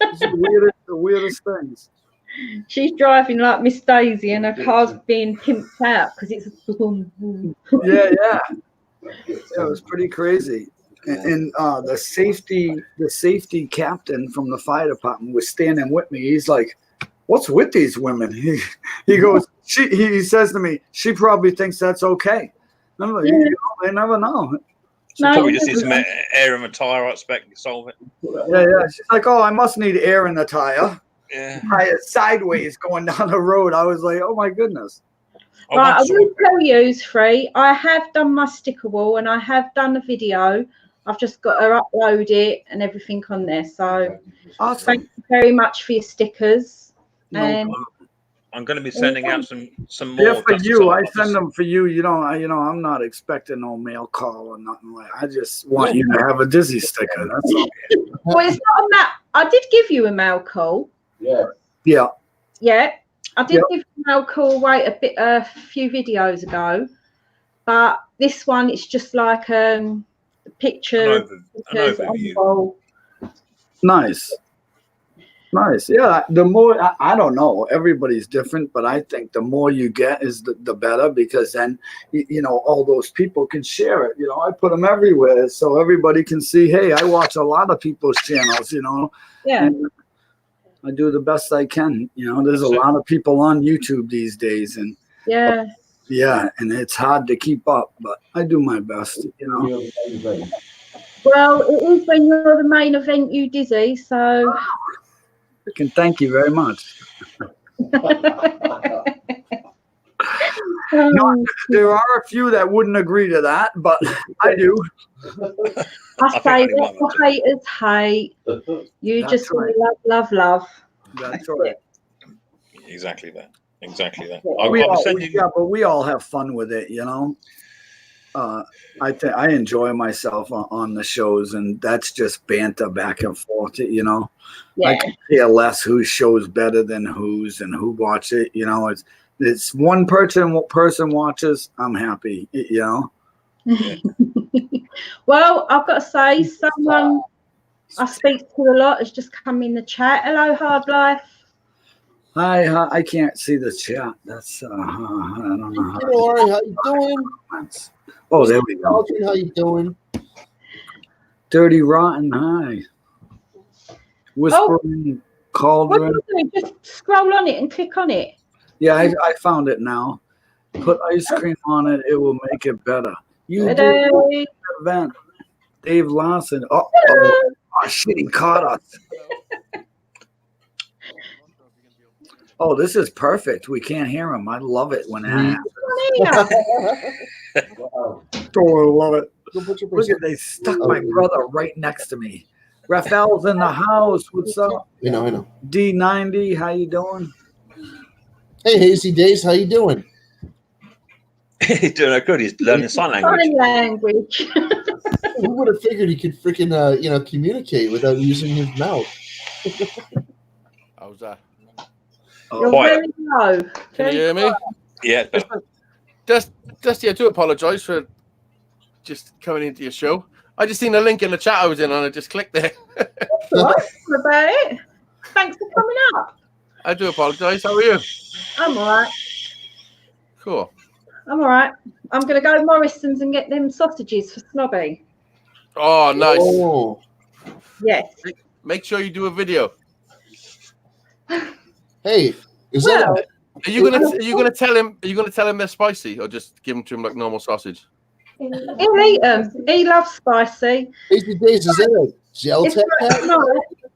H: It's the weirdest things.
A: She's driving like Miss Daisy, and her car's being pimped out because it's boom, boom.
H: Yeah. It was pretty crazy. And the safety captain from the fire department was standing with me. He's like, "What's with these women?" He goes, he says to me, "She probably thinks that's okay." And I'm like, they never know.
A: No,
G: Probably just need some air in the tire, I expect to solve it.
H: Yeah. She's like, "Oh, I must need air in the tire."
G: Yeah.
H: Tire sideways going down the road. I was like, "Oh my goodness."
A: Right, I will tell you, Free, I have done my sticker wall and I have done a video. I've just got to upload it and everything on there. So
H: awesome.
A: Thank you very much for your stickers.
H: No,
G: I'm going to be sending out some more.
H: Yeah, for you. I send them for you. You know, I'm not expecting no mail call or nothing like. I just want you to have a Dizzy sticker. That's all.
A: Well, it's not on that. I did give you a mail call.
H: Yeah.
A: I did give you a mail call a few videos ago, but this one it's just like a picture.
H: Nice. Yeah. The more I don't know, everybody's different, but I think the more you get is the better, because then you know all those people can share it. You know, I put them everywhere so everybody can see. Hey, I watch a lot of people's channels. You know.
A: Yeah.
H: And I do the best I can. You know, there's a lot of people on YouTube these days, and and it's hard to keep up, but I do my best. You know.
A: Well, it is when you're the main event, you Dizzy. So.
H: Thank you very much. No, there are a few that wouldn't agree to that, but I do.
A: I say let the haters hate. You
H: That's
A: just
H: right.
A: love.
H: That's right.
G: Exactly that.
H: But we all have fun with it, you know. I enjoy myself on the shows, and that's just banter back and forth, you know.
A: Yeah.
H: I can care less whose show's better than whose and who watch it, you know. It's one person watches, I'm happy, you know.
A: Well, I've got to say, someone I speak to a lot has just come in the chat. Hello, Hard Life.
H: Hi, I can't see the chat. That's I don't know.
E: Laurie, how you doing?
H: Oh, there we go.
E: How you doing?
H: Dirty Rotten, hi. Whispering Cauldron.
A: What do you do? Just scroll on it and click on it.
H: Yeah, I found it now. Put ice cream on it; it will make it better. You did
A: Hello.
H: event, Dave Lawson. Oh, shit! He caught us. Oh, this is perfect. We can't hear him. I love it when that happens. Oh, I love it. Look at they stuck my brother right next to me. Raphael's in the house. What's up?
E: I know.
H: D90, how you doing?
E: Hey, Hazy Days, how you doing?
G: He's doing good. He's learning sign language.
E: Who would have figured he could freaking communicate without using his mouth?
I: How's that?
A: You're very low.
I: Can you hear me?
G: Yeah.
I: Dusty, I do apologise for just coming into your show. I just seen a link in the chat I was in and I just clicked there.
A: What about it? Thanks for coming up.
I: I do apologise. How are you?
A: I'm all right.
I: Cool.
A: I'm all right. I'm going to go to Morrison's and get them sausages for Snobby.
I: Oh, nice.
E: Oh.
A: Yes.
I: Make sure you do a video.
E: Hey, is
I: Are you gonna tell him they're spicy, or just give them to him like normal sausage?
A: He'll eat them. He loves spicy.
E: Easy days, is that a gel
A: It's
E: tech
A: like
E: pack?
A: tonight,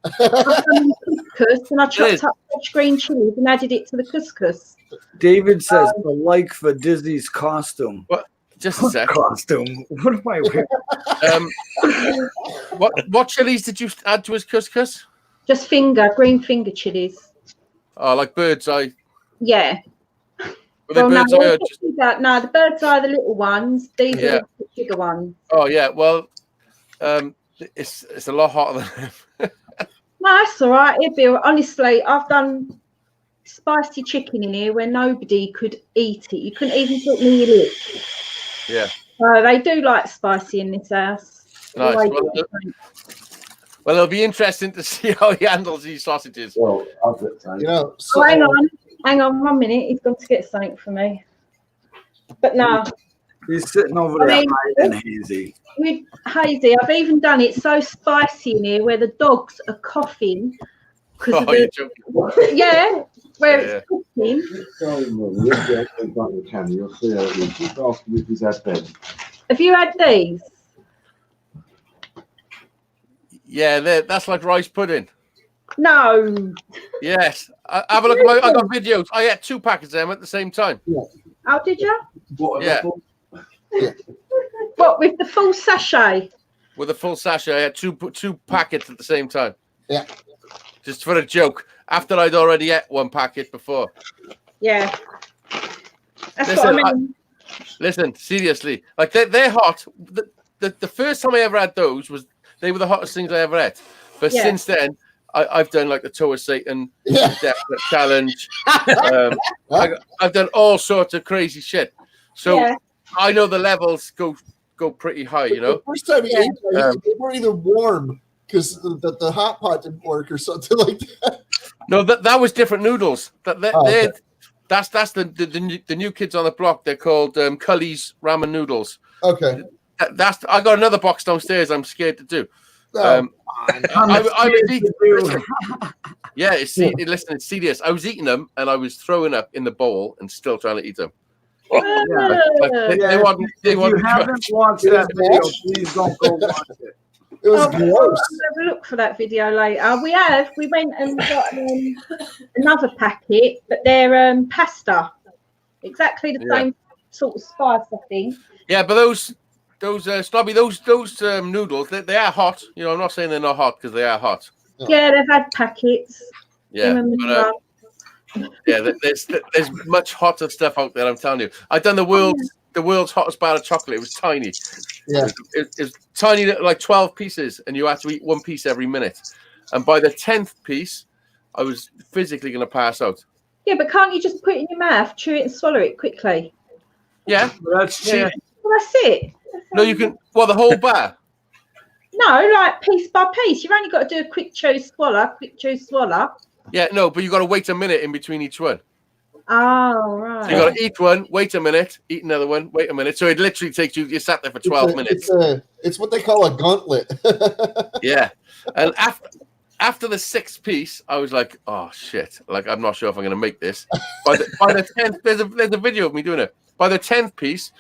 A: I've done couscous and I chopped up fresh green chilies and added it to the couscous.
H: David says the like for Dizzy's costume.
I: What? Just a sec.
H: Costume. What am I wearing?
I: What chilies did you add to his couscous?
A: Just green finger chilies.
I: Oh, like bird's eye.
A: Yeah.
I: Were they bird's eye or just...
A: No, the bird's eye, the little ones. These
I: Yeah.
A: are the bigger ones.
I: Oh yeah. Well, it's a lot hotter than him.
A: No, that's all right. It'd be honestly. I've done spicy chicken in here where nobody could eat it. You couldn't even put me in it.
I: Yeah.
A: They do like spicy in this house.
I: Nice. Well, it'll be interesting to see how he handles these sausages.
B: Well,
E: You know,
A: Oh, hang on 1 minute. He's going to get something for me. But no.
H: He's sitting over there hiding, Hazy.
A: With Hazy, I've even done it so spicy in here where the dogs are coughing.
I: Oh, you're joking.
A: Yeah, where it's cooking.
B: You'll see how it is. Just ask him if he's had them.
A: Have you had these?
I: Yeah, that's like rice pudding.
A: No.
I: Yes. Have a look at I got videos. I had 2 packets of them at the same time.
A: Oh, did you?
I: Yeah.
A: What, with the full sachet?
I: With a full sachet, I had two packets at the same time.
E: Yeah.
I: Just for a joke. After I'd already ate 1 packet before.
A: Yeah. That's
I: Listen,
A: what I mean.
I: Listen, seriously. Like they're hot. The first time I ever had those they were the hottest things I ever ate. But since then, I've done like the Toe of Satan Definite Challenge. I've done all sorts of crazy shit. So I know the levels go pretty high, you know.
E: The first time we ate them, they were either warm because the hot pot didn't work or something like that.
I: No, that was different noodles.
E: Okay.
I: That's the new kids on the block. They're called Cully's ramen noodles.
E: Okay.
I: I got another box downstairs. I'm scared to do.
E: No,
I: I was eating. Listen, it's serious. I was eating them and I was throwing up in the bowl and still trying to eat them.
H: If you haven't watched that video, please don't go watch it.
E: It was
A: I'll
E: gross.
A: have a look for that video later. We went and got another packet, but they're pasta. Exactly the same sort of spice, I think.
I: Yeah, but those Snobby, those noodles, they are hot. You know, I'm not saying they're not hot because they are hot.
A: Yeah, they've had packets.
I: Yeah, but, there's much hotter stuff out there. I'm telling you. I've done the world's hottest bar of chocolate. It was tiny.
E: Yeah,
I: it's tiny, like 12 pieces, and you have to eat 1 piece every minute. And by the 10th piece, I was physically going to pass out.
A: Yeah, but can't you just put it in your mouth, chew it, and swallow it quickly?
I: Yeah,
H: that's cheating.
A: Yeah. Well, that's it.
I: No, you can. Well, the whole bar.
A: No, like piece by piece. You've only got to do a quick chew, swallow.
I: Yeah, no, but you got to wait a minute in between each one.
A: Oh, right.
I: So you got to eat one, wait a minute, eat another one, wait a minute. So it literally takes you sat there for 12 minutes.
E: It's what they call a gauntlet.
I: Yeah. And after the 6th piece, I was like, oh, shit. Like, I'm not sure if I'm going to make this. By the 10th, there's a video of me doing it. By the 10th piece,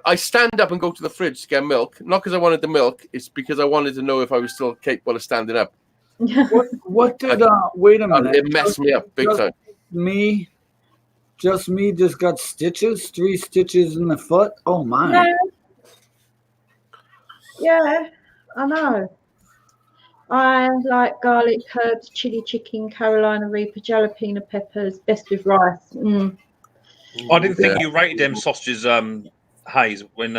I: I stand up and go to the fridge to get milk. Not because I wanted the milk. It's because I wanted to know if I was still capable of standing up.
H: What did, wait a minute.
I: It messed me up big time.
H: Just me got stitches, 3 stitches in the foot. Oh, my.
A: Yeah, I know. I like garlic, herbs, chili chicken, Carolina Reaper, jalapeno peppers, best with rice.
G: I didn't think you rated them sausages, Hayes, when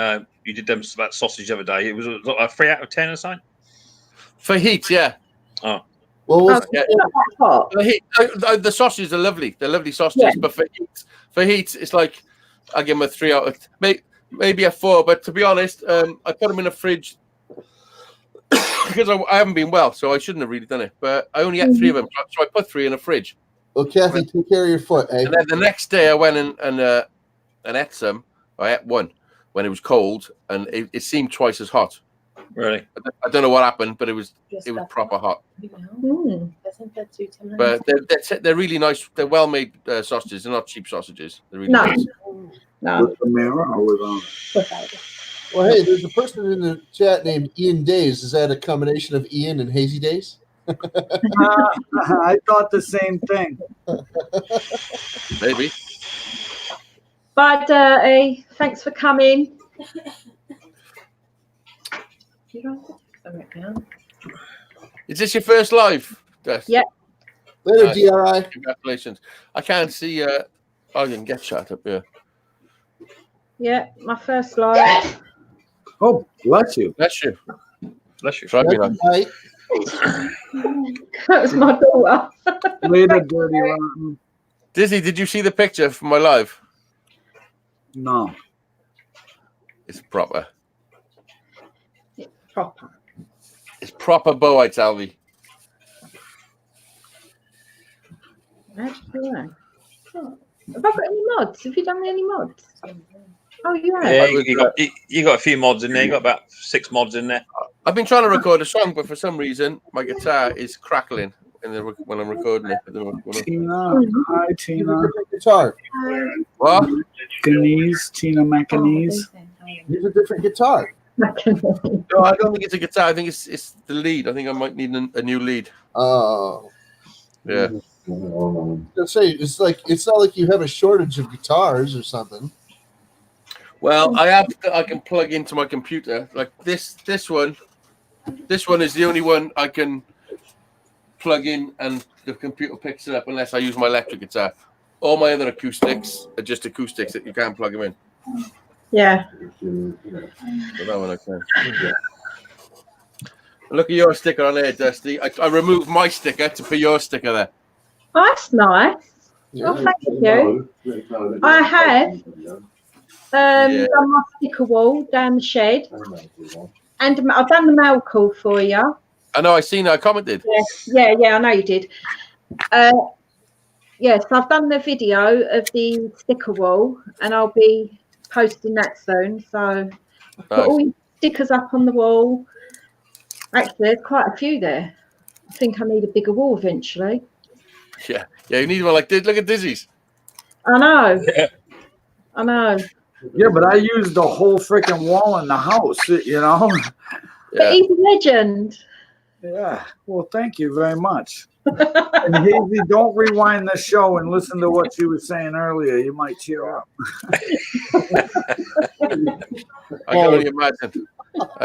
G: you did that sausage the other day. It was a 3 out of 10 or something?
I: For heat, yeah.
G: Oh.
E: Well,
I: the sausages are lovely. They're lovely sausages, but for heat, it's like I give them a 3 out of maybe a 4. But to be honest, I put them in the fridge because I haven't been well, so I shouldn't have really done it. But I only ate 3 of them, so I put 3 in the fridge.
E: Well, Kathy, take care of your foot, eh?
I: And then the next day, I went and ate some. I ate 1 when it was cold, and it seemed twice as hot.
G: Really?
I: I don't know what happened, but it was proper hot. But they're really nice. They're well made sausages. They're not cheap sausages. They're really nice.
H: With the mirror or without?
E: Well, hey, there's a person in the chat named Ian Days. Is that a combination of Ian and Hazy Days?
H: I thought the same thing.
I: Maybe.
A: Bye, Dirty. Thanks for coming.
I: Is this your first live? Des?
A: Yeah.
E: Later, DRI.
I: Congratulations. I can't see. I didn't get shot up here.
A: Yeah, my first live.
H: Oh, bless you.
I: Bless you.
G: Bless you.
I: Try me now.
A: That was my daughter.
H: Later, Dirty Rotten.
I: Dizzy, did you see the picture from my live?
H: No.
I: It's proper.
A: Proper.
I: It's proper bow, I tell thee.
A: Actually, yeah. Oh, have I got any mods? Have you done any mods? Oh, you have.
G: Yeah, you got a few mods in there. You got about 6 mods in there.
I: I've been trying to record a song, but for some reason my guitar is crackling when I'm recording it.
H: Tina, hi Tina.
E: Guitar.
I: What?
H: Tina McAnese.
E: Use a different guitar.
I: No, I don't think it's a guitar. I think it's the lead. I think I might need a new lead.
E: Oh.
I: Yeah.
E: Let's say it's not like you have a shortage of guitars or something.
I: Well, I can plug into my computer. Like this one. This one is the only one I can plug in and the computer picks it up unless I use my electric guitar. All my other acoustics are just acoustics that you can't plug them in.
A: Yeah.
I: So that one I can. Look at your sticker on there, Dusty. I removed my sticker to put your sticker there.
A: Oh, that's nice. Oh, thank you. I have done my sticker wall down the shed. And I've done the mail call for you.
I: I know, I seen that. I commented.
A: Yeah, I know you did. Yes, I've done the video of the sticker wall and I'll be posting that soon. So I've put all your stickers up on the wall. Actually, there's quite a few there. I think I need a bigger wall eventually.
I: Yeah, you need one like this. Look at Dizzy's.
A: I know. I know.
H: Yeah, but I used the whole freaking wall in the house, you know.
A: But he's a legend.
H: Yeah. Well, thank you very much. And Hazy, don't rewind the show and listen to what she was saying earlier. You might cheer up.
I: I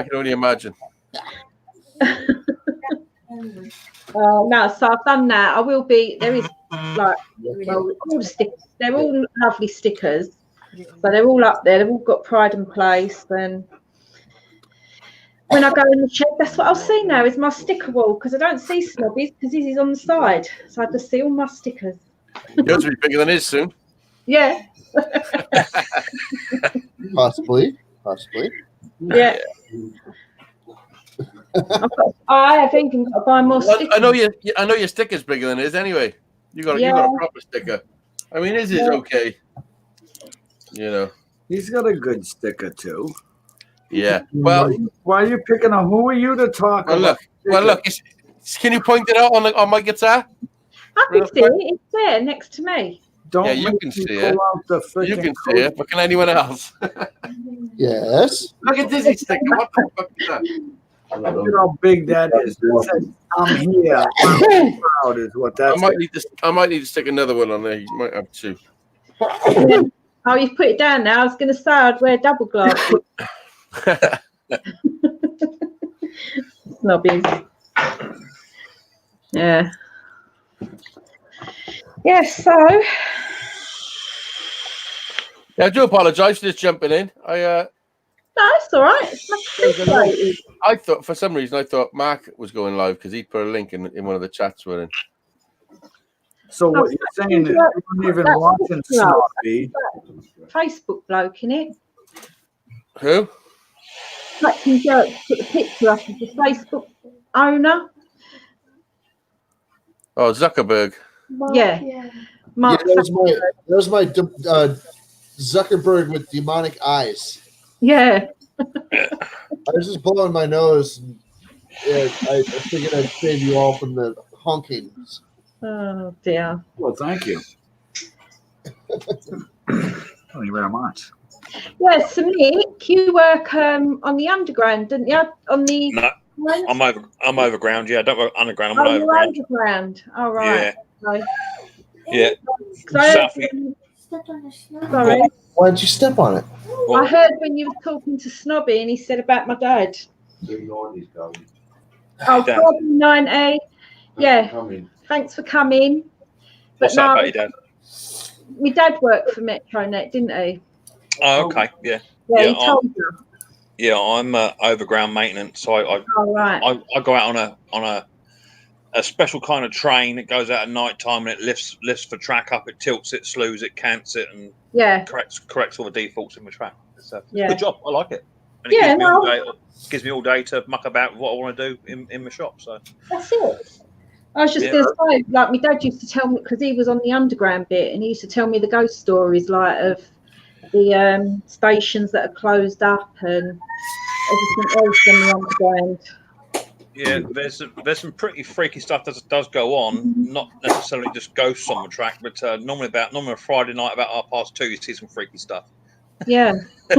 I: can only imagine.
A: No, so I've done that. I will be. There is like all the stickers. They're all lovely stickers. So they're all up there. They've all got pride and place. And when I go in the shed, that's what I'll see now is my sticker wall because I don't see Snobby's because he's on the side. So I just see all my stickers.
I: Yours will be bigger than his soon.
A: Yeah.
E: Possibly.
A: Yeah. I have even got to buy more stickers.
I: I know your sticker's bigger than his anyway. You got a proper sticker. I mean, his is okay. You know.
H: He's got a good sticker too.
I: Yeah. Well,
H: why are you picking on? Who are you to talk about?
I: Look. Can you point it out on my guitar?
A: I can see it. It's there next to me.
I: You can see it. You can see it, but can anyone else?
E: Yes.
I: Look at Dizzy's sticker. What the fuck is that?
H: Look at how big that is. I'm here. I'm proud is what that's.
I: I might need to stick another one on there. You might have two.
A: Oh, you've put it down now. I was going to say I'd wear double glasses. Snobbies. Yeah. Yes, so.
I: Yeah, I do apologise for just jumping in.
A: No, it's all right.
I: I thought, for some reason, Mark was going live because he put a link in one of the chats we're in.
H: So what you're saying is you weren't even watching Snobby.
A: Facebook bloke, innit?
I: Who?
A: Captain Jerk put the picture up of the Facebook owner.
I: Oh, Zuckerberg.
A: Yeah. Mark
E: that was my Zuckerberg with demonic eyes.
A: Yeah.
E: I was just blowing my nose. And, I figured I'd save you all from the honkings.
A: Oh dear.
H: Well, thank you. Thank you very much.
A: Yeah, so Mick, you work on the underground, didn't you? On the
G: No, I'm overground. Yeah, I don't work underground. I'm
A: you're
G: overground.
A: underground. All right.
G: Yeah.
A: Okay.
G: Yeah.
A: So sorry,
E: Why did you step on it?
A: I heard when you were talking to Snobby and he said about my dad. Oh,
G: Dad.
A: God, 90. Yeah. Thanks for coming. But
G: What's that about your dad?
A: My dad worked for Metronet, didn't he?
G: Oh, okay. Yeah.
A: Yeah,
G: Yeah,
A: he told you.
G: Yeah, I'm overground maintenance. So I go out on a special kind of train. It goes out at night time and it lifts the track up. It tilts it, slews it, cants it, and corrects all the defaults in the track. It's a good job. I like it. And it gives me all day to muck about with what I want to do in my shop. So
A: that's it. I was just going to say, like, my dad used to tell me, because he was on the underground bit, and he used to tell me the ghost stories, like, of the stations that are closed up and everything else in the underground.
G: Yeah, there's some pretty freaky stuff that does go on. Not necessarily just ghosts on the track, but normally a Friday night about 2:30, you see some freaky stuff.
A: Yeah.
I: I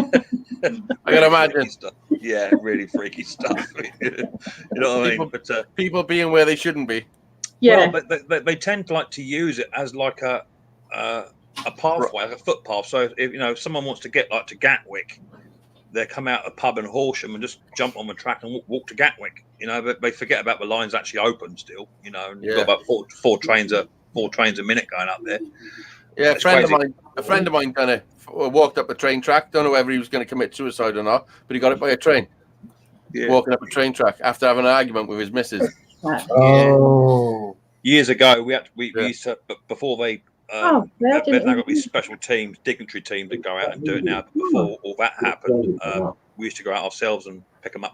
I: can imagine.
G: Yeah, really freaky stuff. You know what I mean? But
I: people being where they shouldn't be.
A: Yeah.
G: Well, but they tend to like to use it as like a pathway, like a footpath. So if someone wants to get like to Gatwick, they come out of a pub in Horsham and just jump on the track and walk to Gatwick. But they forget about the lines actually open still. And you've got about four trains a minute going up there.
I: Yeah, a friend of mine kind of walked up a train track. Don't know whether he was going to commit suicide or not, but he got it by a train. Yeah. Walking up a train track after having an argument with his missus.
E: Oh.
G: Years ago, we used to, before they they've now got these special teams, dignitary teams that go out and do it now. But before all that happened, we used to go out ourselves and pick them up.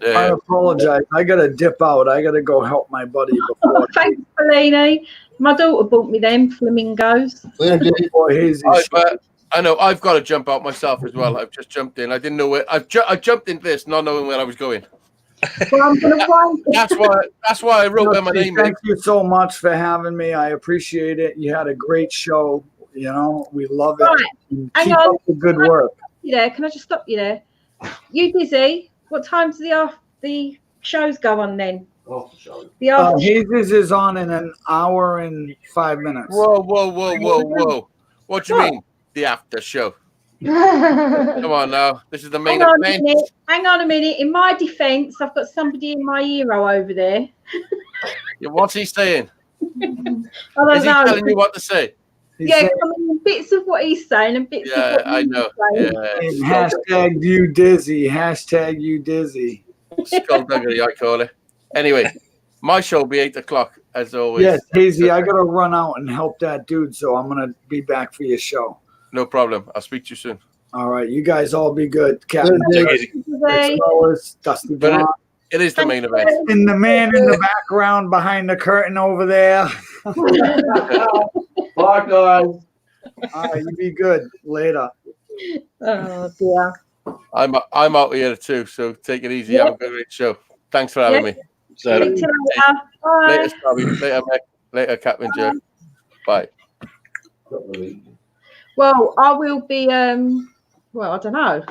H: I apologize. I got to dip out. I got to go help my buddy. Before.
A: Thanks, Feline. My daughter bought me them flamingos.
I: I know. I've got to jump out myself as well. I've just jumped in. I didn't know where. I jumped into this, not knowing where I was going.
A: Well, I'm gonna find
I: that's why I wrote where my name is.
H: Thank you so much for having me. I appreciate it. You had a great show. We love it.
A: Right.
H: Keep up the good work.
A: Can I just stop you there? You busy? What time does the shows go on then?
H: His is on in an hour and 5 minutes.
I: Whoa. What do you mean? The after show. Come on now. This is the main event.
A: Hang on a minute. In my defense, I've got somebody in my hero over there.
I: What's he saying?
A: I don't
I: Is he
A: know.
I: telling you what to say?
A: Bits of what he's saying and bits of what
I: I know.
H: Hashtag you dizzy. Hashtag you dizzy.
I: Skullduggery, I call it. Anyway, my show will be 8 o'clock as always.
H: Yes, Hazy, I gotta run out and help that dude, so I'm gonna be back for your show.
I: No problem. I'll speak to you soon.
H: All right, you guys all be good. Captain Dusty
I: Bond. It is the main event.
H: And the man in the background behind the curtain over there.
B: Bye, guys.
H: All right, you be good. Later.
A: Oh dear.
I: I'm out here too, so take it easy. Have a great show. Thanks for having me.
A: So,
I: later, Bobby. Later, Mick. Later, Captain Joe. Bye.
A: Well, I will be. Well, I don't know.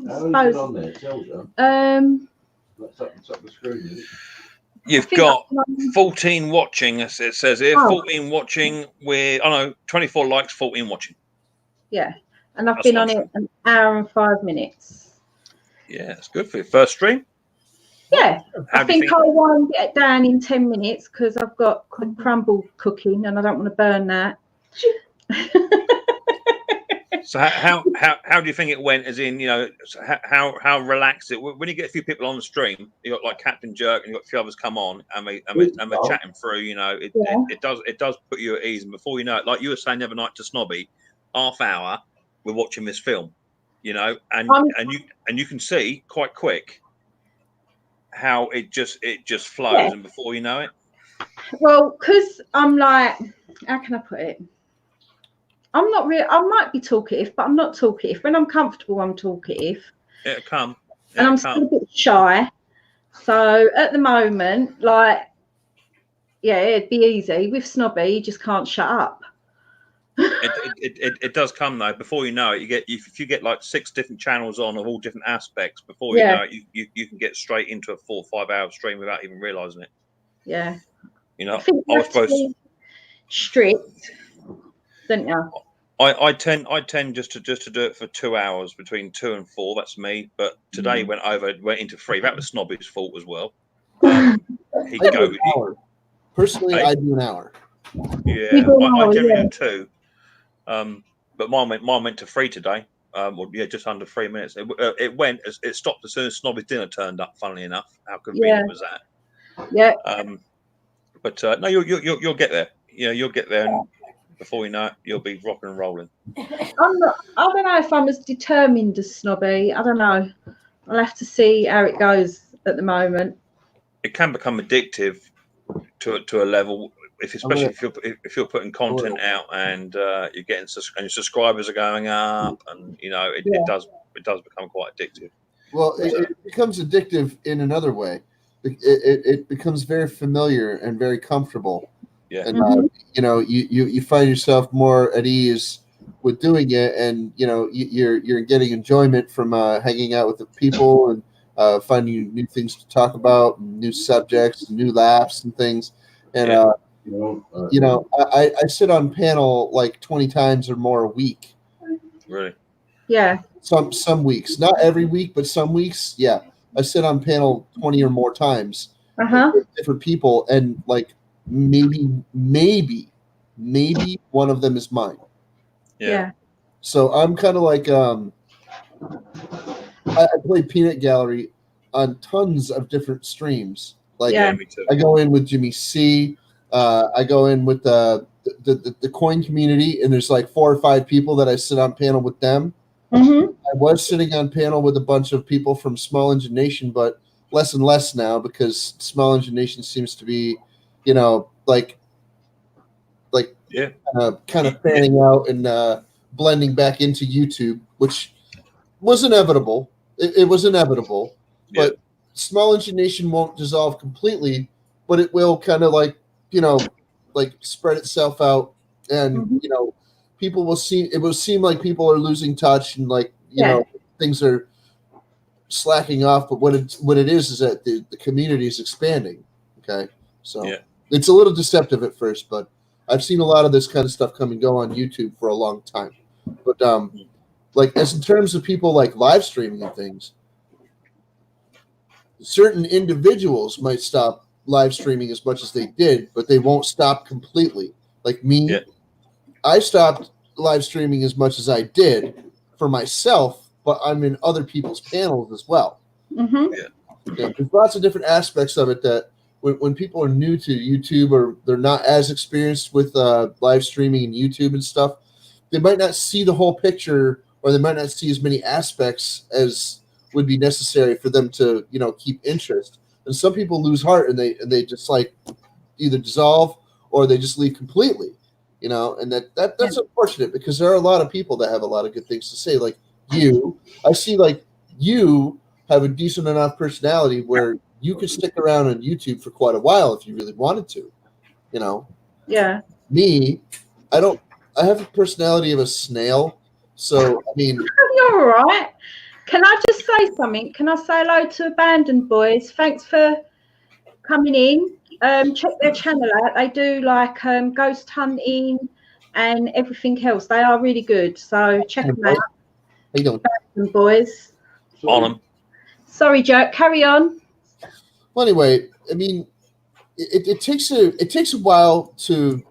A: I suppose.
G: You've got 14 watching. It says here 14 watching. 24 likes, 14 watching.
A: Yeah, and I've been on it an hour and 5 minutes.
G: Yeah, it's good for your first stream.
A: Yeah, I think I'll wind it down in 10 minutes because I've got crumble cooking and I don't want to burn that.
G: So how do you think it went? As in, how relaxed it? When you get a few people on the stream, you got like Captain Jerk and you got a few others come on and they're chatting through. It does put you at ease. And before you know it, like you were saying the other night to Snobby, half hour we're watching this film, and you can see quite quick how it just flows, and before you know it.
A: Well, because I'm like, how can I put it? I'm not really. I might be talkative, but I'm not talkative. When I'm comfortable, I'm talkative.
G: It'll come.
A: And I'm still a bit shy. So at the moment, like, it'd be easy. With Snobby, you just can't shut up.
G: It does come though. Before you know it, if you get like 6 different channels on of all different aspects. Before you know it, you can get straight into a 4 or 5 hour stream without even realizing it.
A: Yeah.
G: You know,
A: I think you have to be strict, don't you?
G: I tend just to do it for 2 hours, between 2 and 4. That's me. But today went into 3. That was Snobby's fault as well. He
E: I
G: go
E: do an hour. Personally, I do an hour.
G: Yeah, I generally do 2. But mine went to 3 today. Just under 3 minutes. It stopped as soon as Snobby's dinner turned up. Funnily enough, how convenient was that?
A: Yeah.
G: But no, you'll get there. You know, you'll get there, and before you know it, you'll be rocking and rolling.
A: I don't know if I'm as determined as Snobby. I don't know. I'll have to see how it goes at the moment.
G: It can become addictive to a level, especially if you're putting content out and you're getting and your subscribers are going up, and you know it does become quite addictive.
E: Well, it becomes addictive in another way. It becomes very familiar and very comfortable.
G: Yeah.
E: And you know, you find yourself more at ease with doing it, and you know you're getting enjoyment from hanging out with the people and finding new things to talk about, and new subjects, and new laughs and things. And you know, I sit on panel like 20 times or more a week.
G: Really?
A: Yeah.
E: Some weeks, not every week, but some weeks, yeah. I sit on panel 20 or more times with different people, and like maybe one of them is mine.
G: Yeah.
E: So I'm kind of like I play Peanut Gallery on tons of different streams. Like
G: me too.
E: I go in with Jimmy C. I go in with the coin community, and there's like 4 or 5 people that I sit on panel with them. I was sitting on panel with a bunch of people from Small Engine Nation, but less and less now, because Small Engine Nation seems to be, you know, like kind of fanning out and blending back into YouTube, which was inevitable. It was inevitable, but Small Engine Nation won't dissolve completely, but it will kind of like, you know, like spread itself out, and you know, people will see. It will seem like people are losing touch, and like you know, things are slacking off. But what it is that the community is expanding. Okay, so it's a little deceptive at first, but I've seen a lot of this kind of stuff come and go on YouTube for a long time. But like as in terms of people like live streaming and things, certain individuals might stop live streaming as much as they did, but they won't stop completely. Like me, I stopped live streaming as much as I did for myself, but I'm in other people's panels as well. There's lots of different aspects of it that when people are new to YouTube, or they're not as experienced with live streaming and YouTube and stuff, they might not see the whole picture, or they might not see as many aspects as would be necessary for them to, you know, keep interest. And some people lose heart, and they just like either dissolve or they just leave completely, you know. And that's unfortunate, because there are a lot of people that have a lot of good things to say. Like you, I see like you have a decent enough personality where you could stick around on YouTube for quite a while if you really wanted to, you know.
A: Yeah.
E: Me, I have a personality of a snail. So I mean,
A: you're all right. Can I just say something? Can I say hello to Abandoned Boys? Thanks for coming in. Check their channel out. They do like ghost hunting and everything else. They are really good. So check them out.
E: How you doing?
A: Abandoned Boys.
G: On them.
A: Sorry, Joe. Carry on.
E: Well, anyway, I mean, it takes a while to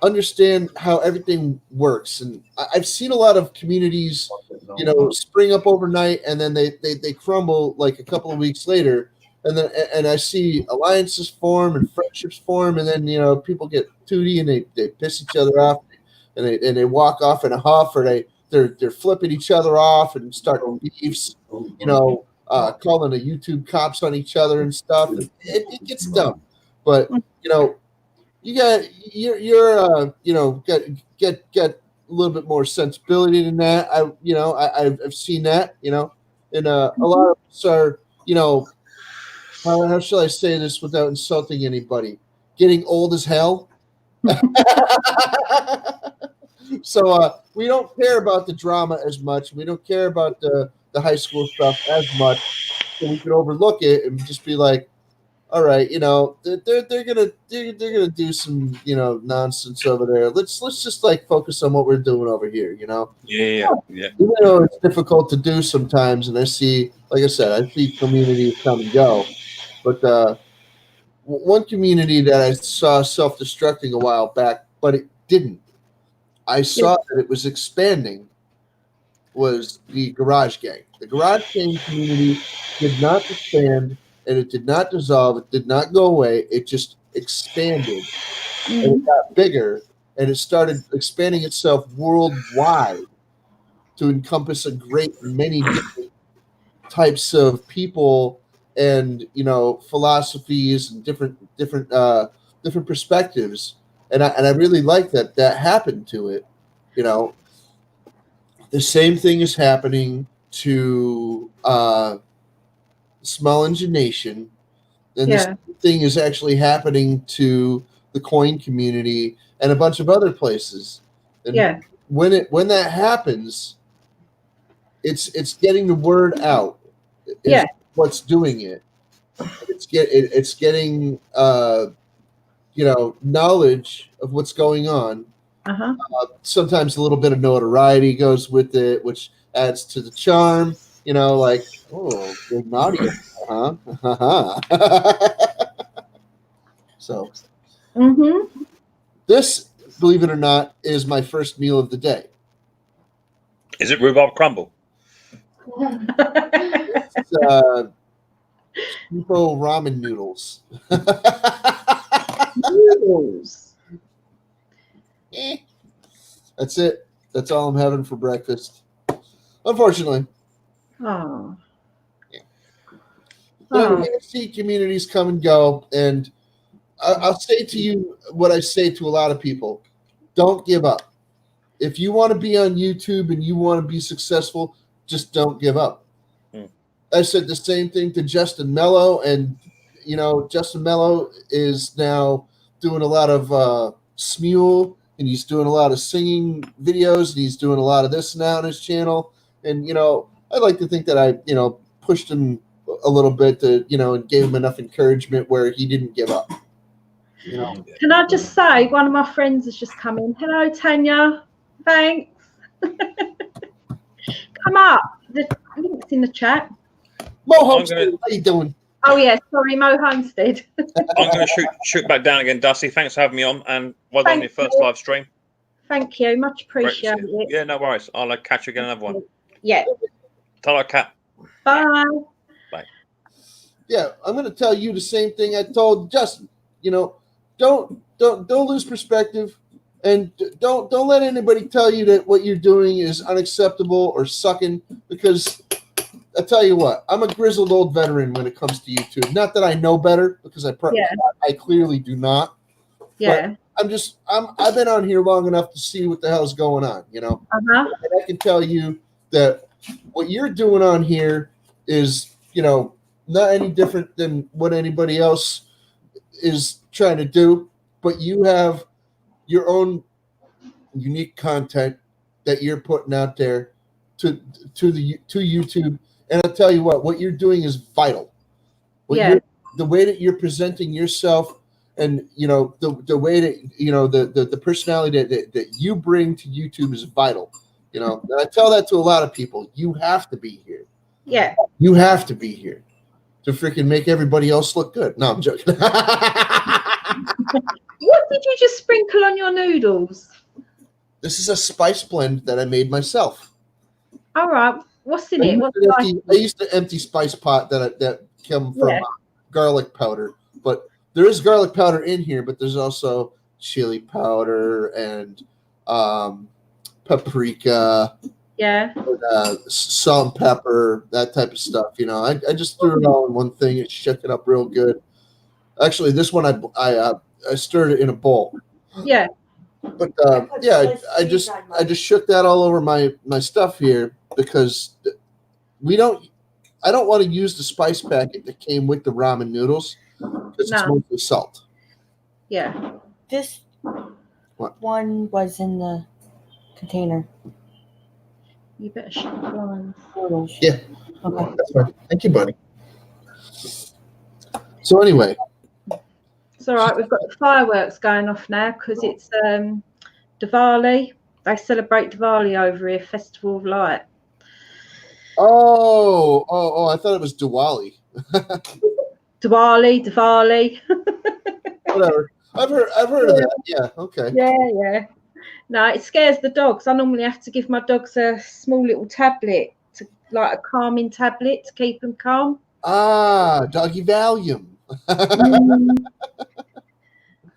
E: understand how everything works, and I've seen a lot of communities, you know, spring up overnight, and then they crumble like a couple of weeks later, and I see alliances form and friendships form, and then you know people get tooty and they piss each other off, and they walk off in a huff, or they're flipping each other off and start beefs, you know, calling the YouTube cops on each other and stuff. It gets dumb, but you know. You're you know, get a little bit more sensibility than that. I've seen that, you know, and a lot of us are, you know, how shall I say this without insulting anybody? Getting old as hell. So we don't care about the drama as much. We don't care about the high school stuff as much. So we can overlook it and just be like, all right, they're gonna do some nonsense over there. Let's just like focus on what we're doing over here.
G: Yeah.
E: Even though it's difficult to do sometimes, and I see, like I said, I see communities come and go, but one community that I saw self-destructing a while back, but it didn't. I saw that it was expanding. Was the Garage Gang? The Garage Gang community did not expand, and it did not dissolve. It did not go away. It just expanded, and it got bigger, and it started expanding itself worldwide to encompass a great many different types of people and philosophies and different perspectives. And I really like that happened to it. The same thing is happening to Small Engine Nation, and the same thing is actually happening to the coin community and a bunch of other places. And when that happens, it's getting the word out. What's doing it? It's getting knowledge of what's going on. Sometimes a little bit of notoriety goes with it, which adds to the charm. Like, oh, big naughty, huh? So, this, believe it or not, is my first meal of the day.
G: Is it rhubarb crumble?
E: It's Chipo ramen noodles.
A: Noodles.
E: That's it. That's all I'm having for breakfast. Unfortunately.
A: Oh.
E: I see communities come and go, and I'll say to you what I say to a lot of people: don't give up. If you want to be on YouTube and you want to be successful, just don't give up. I said the same thing to Justin Mello, and Justin Mello is now doing a lot of Smule, and he's doing a lot of singing videos, and he's doing a lot of this now on his channel. And I'd like to think that I pushed him a little bit to and gave him enough encouragement where he didn't give up.
A: Can I just say, one of my friends has just come in. Hello, Tanya. Thanks. Come up. The link's in the chat.
E: Mo Homestead, how you doing?
A: Oh yeah, sorry, Mo Homestead.
G: I'm going to shoot back down again, Dusty. Thanks for having me on, and well done on your first live stream.
A: Thank you, much appreciated.
G: Yeah, no worries. I'll catch you again another one.
A: Yeah.
G: Ta-ra, Cat.
A: Bye.
G: Bye.
E: Yeah, I'm going to tell you the same thing I told Justin. Don't lose perspective, and don't let anybody tell you that what you're doing is unacceptable or sucking, because I tell you what, I'm a grizzled old veteran when it comes to YouTube. Not that I know better, because I clearly do not.
A: Yeah.
E: But I've been on here long enough to see what the hell's going on, And I can tell you that what you're doing on here is, not any different than what anybody else is trying to do, but you have your own unique content that you're putting out there to YouTube. And I'll tell you what you're doing is vital. The way that you're presenting yourself, and the way that the personality that you bring to YouTube is vital. And I tell that to a lot of people. You have to be here.
A: Yeah.
E: You have to be here to freaking make everybody else look good. No, I'm joking.
A: What did you just sprinkle on your noodles?
E: This is a spice blend that I made myself.
A: All right. What's in it?
E: I used to empty spice pot that come from garlic powder, but there is garlic powder in here, but there's also chili powder and paprika.
A: Yeah.
E: Salt and pepper, that type of stuff. I just threw it all in one thing and shook it up real good. Actually, this one I stirred it in a bowl.
A: Yeah.
E: But I just shook that all over my stuff here, because I don't want to use the spice packet that came with the ramen noodles, because it's mostly salt.
A: Yeah.
J: This one was in the container.
A: You better shut the blinds.
E: Yeah.
J: Okay.
E: That's fine. Thank you, buddy. So anyway,
A: It's all right. We've got the fireworks going off now because it's Diwali. They celebrate Diwali over here, Festival of Light.
E: oh, I thought it was Diwali.
A: Diwali.
E: Whatever. I've heard of that. Yeah. Okay.
A: Yeah. No, it scares the dogs. I normally have to give my dogs a small little tablet, like a calming tablet to keep them calm.
E: Ah, doggy Valium.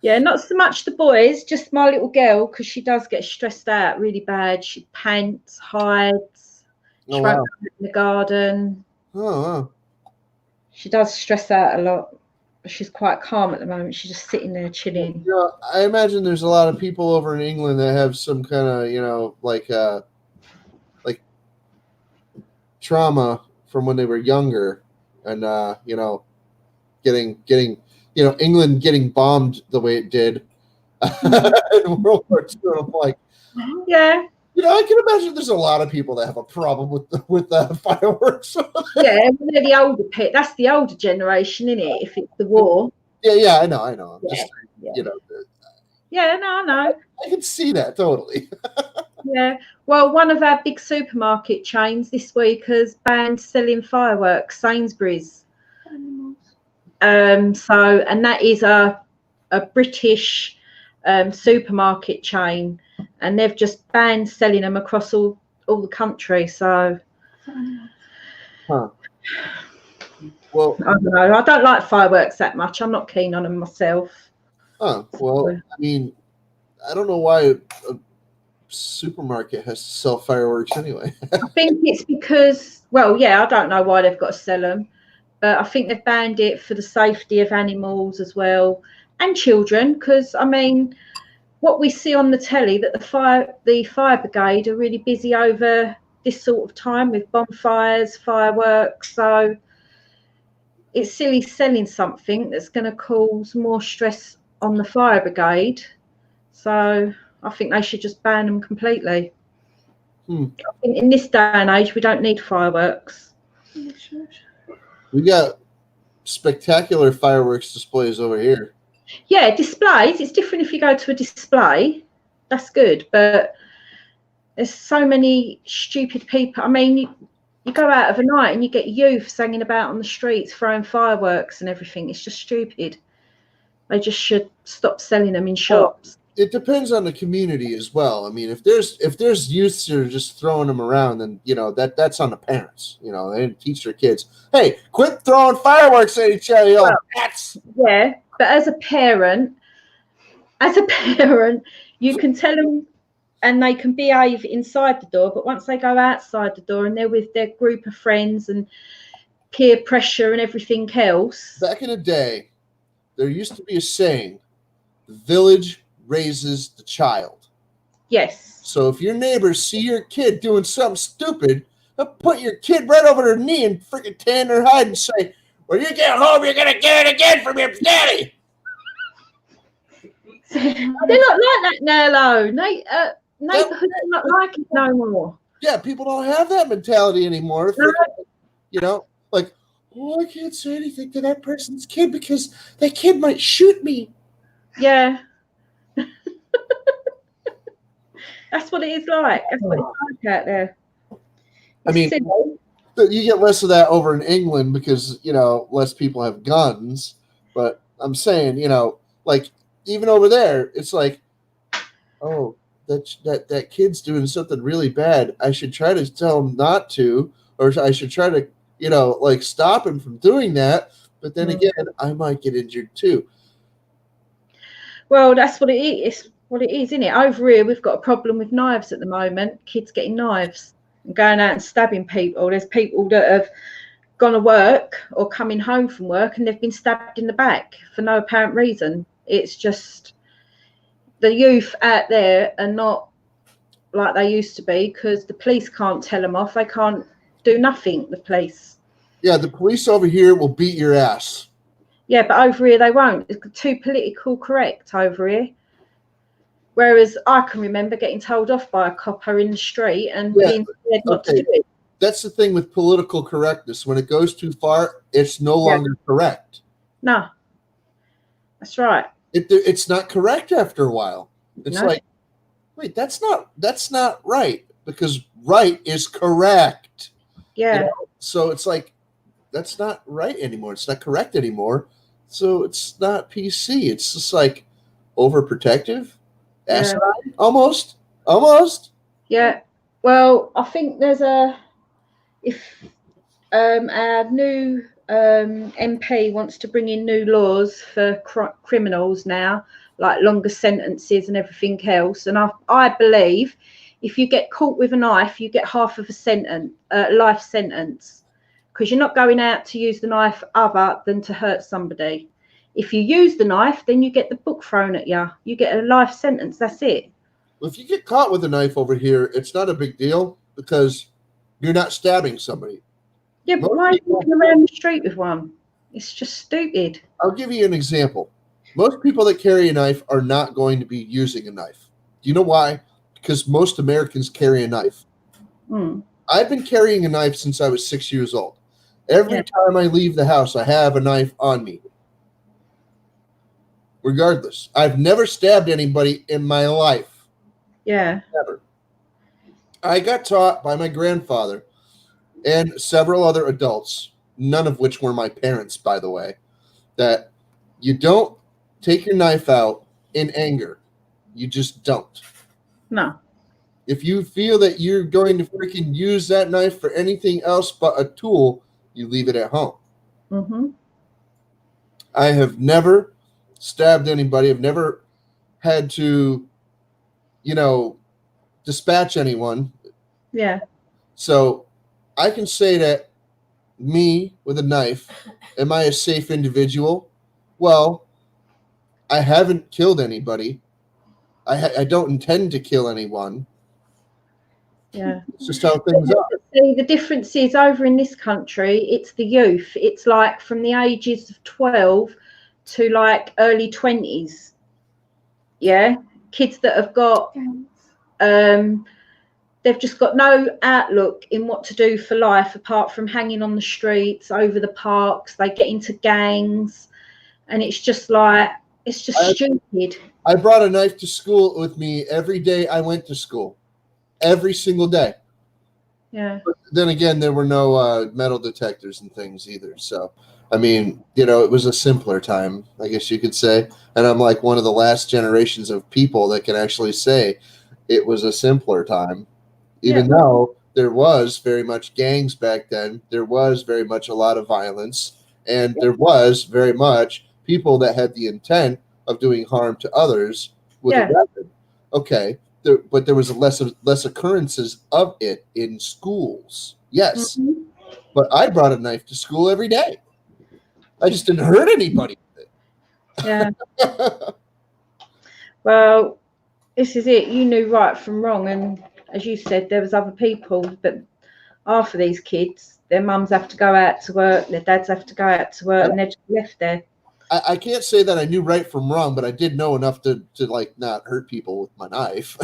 A: Yeah, not so much the boys, just my little girl, because she does get stressed out really bad. She pants, hides,
E: Oh,
A: she
E: wow.
A: won't go in the garden.
E: Oh.
A: She does stress out a lot. She's quite calm at the moment. She's just sitting there chilling.
E: You know, I imagine there's a lot of people over in England that have some kind of, like trauma from when they were younger, and getting England getting bombed the way it did in World War II. I'm like,
A: yeah.
E: I can imagine there's a lot of people that have a problem with fireworks.
A: Yeah, they're the older pit. That's the older generation, isn't it? If it's the war.
E: Yeah, I know. I'm just,
A: Yeah, no, I know.
E: I can see that totally.
A: Yeah. Well, one of our big supermarket chains this week has banned selling fireworks, Sainsbury's. And that is a British supermarket chain, and they've just banned selling them across all the country. So,
E: huh. Well,
A: I don't know. I don't like fireworks that much. I'm not keen on them myself.
E: Oh, well, I mean, I don't know why a supermarket has to sell fireworks anyway.
A: I think it's because, well, yeah, I don't know why they've got to sell them, but I think they've banned it for the safety of animals as well, and children, because, I mean, what we see on the telly, that the fire brigade are really busy over this sort of time with bonfires, fireworks, so it's silly selling something that's going to cause more stress on the fire brigade. So I think they should just ban them completely. I think in this day and age, we don't need fireworks.
E: We got spectacular fireworks displays over here.
A: Yeah, displays. It's different if you go to a display. That's good. But there's so many stupid people. I mean, you go out of a night and you get youth hanging about on the streets, throwing fireworks and everything. It's just stupid. They just should stop selling them in shops.
E: It depends on the community as well. I mean, if there's youths that are just throwing them around, then that's on the parents. They didn't teach their kids, hey, quit throwing fireworks at each other, you cats.
A: Yeah, but as a parent, you can tell them, and they can behave inside the door. But once they go outside the door and they're with their group of friends and peer pressure and everything else.
E: Back in the day, there used to be a saying: "The village raises the child."
A: Yes.
E: So if your neighbors see your kid doing something stupid, they'll put your kid right over their knee and freaking tan their hide and say, "When you get home, you're gonna get it again from your daddy."
A: They're not like that now, though. Neighborhoods are not like it no more.
E: Yeah, people don't have that mentality anymore. Like, oh, I can't say anything to that person's kid because that kid might shoot me.
A: Yeah. That's what it is like. That's what it's like out there.
E: I mean, you get less of that over in England because, less people have guns. But I'm saying, like, even over there, it's like, oh, that kid's doing something really bad. I should try to tell him not to, or I should try to, like, stop him from doing that. But then again, I might get injured too.
A: Well, that's what it is. What it is, isn't it? Over here, we've got a problem with knives at the moment. Kids getting knives and going out and stabbing people. There's people that have gone to work or coming home from work and they've been stabbed in the back for no apparent reason. It's just the youth out there are not like they used to be because the police can't tell them off. They can't do nothing, the police.
E: Yeah, the police over here will beat your ass.
A: Yeah, but over here they won't. It's too political correct over here. Whereas I can remember getting told off by a copper in the street and being scared not to do it.
E: That's the thing with political correctness. When it goes too far, it's no longer correct.
A: No, that's right.
E: It's not correct after a while. It's
A: No.
E: like, wait, that's not right, because right is correct.
A: Yeah.
E: You know? So it's like, that's not right anymore. It's not correct anymore. So it's not PC. It's just like overprotective. Asinine, almost.
A: Yeah. Well, I think there's if our new MP wants to bring in new laws for criminals now, like longer sentences and everything else. And I believe if you get caught with a knife, you get half of a sentence, life sentence, because you're not going out to use the knife other than to hurt somebody. If you use the knife, then you get the book thrown at you. You get a life sentence. That's it.
E: Well, if you get caught with a knife over here, it's not a big deal because you're not stabbing somebody.
A: Yeah, but why are you walking around the street with one? It's just stupid.
E: I'll give you an example. Most people that carry a knife are not going to be using a knife. Do you know why? Because most Americans carry a knife. I've been carrying a knife since I was 6 years old. Every time I leave the house, I have a knife on me. Regardless. I've never stabbed anybody in my life.
A: Yeah.
E: Never. I got taught by my grandfather and several other adults, none of which were my parents, by the way, that you don't take your knife out in anger. You just don't.
A: No.
E: If you feel that you're going to freaking use that knife for anything else but a tool, you leave it at home.
A: Mm-hmm.
E: I have never stabbed anybody. I've never had to, dispatch anyone.
A: Yeah.
E: So I can say that me with a knife, am I a safe individual? Well, I haven't killed anybody. I don't intend to kill anyone.
A: Yeah.
E: It's just how things are.
A: See, the difference is over in this country, it's the youth. It's like from the ages of 12 to like early 20s. Yeah. Kids that have got, they've just got no outlook in what to do for life apart from hanging on the streets, over the parks. They get into gangs, and it's just like, it's just stupid.
E: I brought a knife to school with me every day I went to school. Every single day.
A: Yeah.
E: But then again, there were no metal detectors and things either. So, I mean, it was a simpler time, I guess you could say. And I'm like one of the last generations of people that can actually say it was a simpler time. Even though there was very much gangs back then, there was very much a lot of violence, and there was very much people that had the intent of doing harm to others with a weapon. Okay, but there was less occurrences of it in schools. Yes, but I brought a knife to school every day. I just didn't hurt anybody with it.
A: Yeah. Well, this is it. You knew right from wrong, and as you said, there was other people, but half of these kids, their mums have to go out to work, their dads have to go out to work, and they're just left there.
E: I can't say that I knew right from wrong, but I did know enough to like not hurt people with my knife.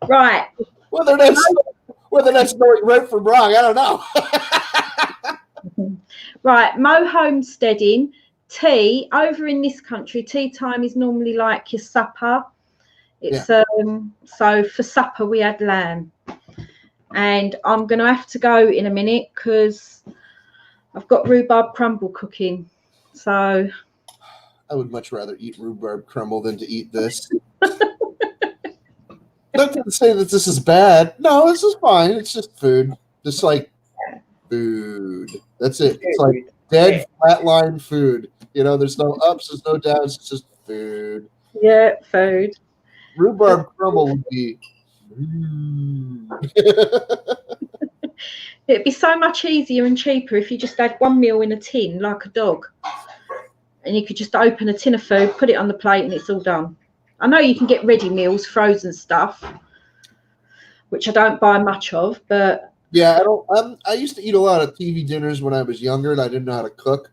A: Right.
E: Whether that's knowing right from wrong, I don't know.
A: Right, Mo homesteading. Tea over in this country, tea time is normally like your supper. It's so for supper we had lamb, and I'm gonna have to go in a minute because I've got rhubarb crumble cooking. So
E: I would much rather eat rhubarb crumble than to eat this. Not to say that this is bad. No, this is fine. It's just food. Just like food. That's it. It's like dead flatline food. There's no ups, there's no downs. It's just food.
A: Yeah, food.
E: Rhubarb crumble would be.
A: It'd be so much easier and cheaper if you just had one meal in a tin, like a dog, and you could just open a tin of food, put it on the plate, and it's all done. I know you can get ready meals, frozen stuff, which I don't buy much of, but
E: yeah, I don't. I used to eat a lot of TV dinners when I was younger, and I didn't know how to cook.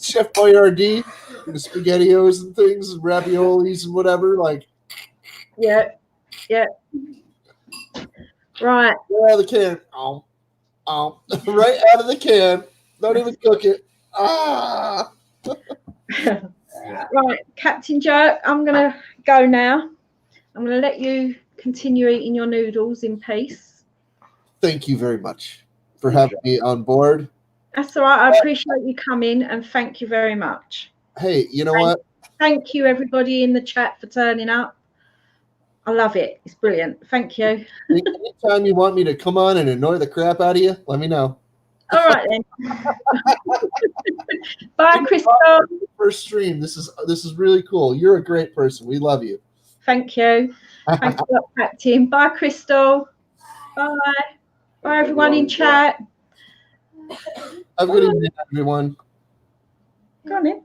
E: Chef Boyardee, the SpaghettiOs and things, and raviolis and whatever. Like,
A: yeah. Right.
E: right out of the can. Right out of the can. Don't even cook it. Ah.
A: Right, Captain Jerk, I'm going to go now. I'm going to let you continue eating your noodles in peace.
E: Thank you very much for having me on board.
A: That's all right. I appreciate you coming, and thank you very much.
E: Hey, you know what?
A: Thank you, everybody in the chat, for turning up. I love it. It's brilliant. Thank you.
E: Anytime you want me to come on and annoy the crap out of you, let me know.
A: All right, then. Bye, Crystal.
E: First stream. This is really cool. You're a great person. We love you.
A: Thank you. Thanks a lot, Captain. Bye, Crystal. Bye. Bye, everyone in chat.
E: Have a good evening, everyone.
A: Go on in.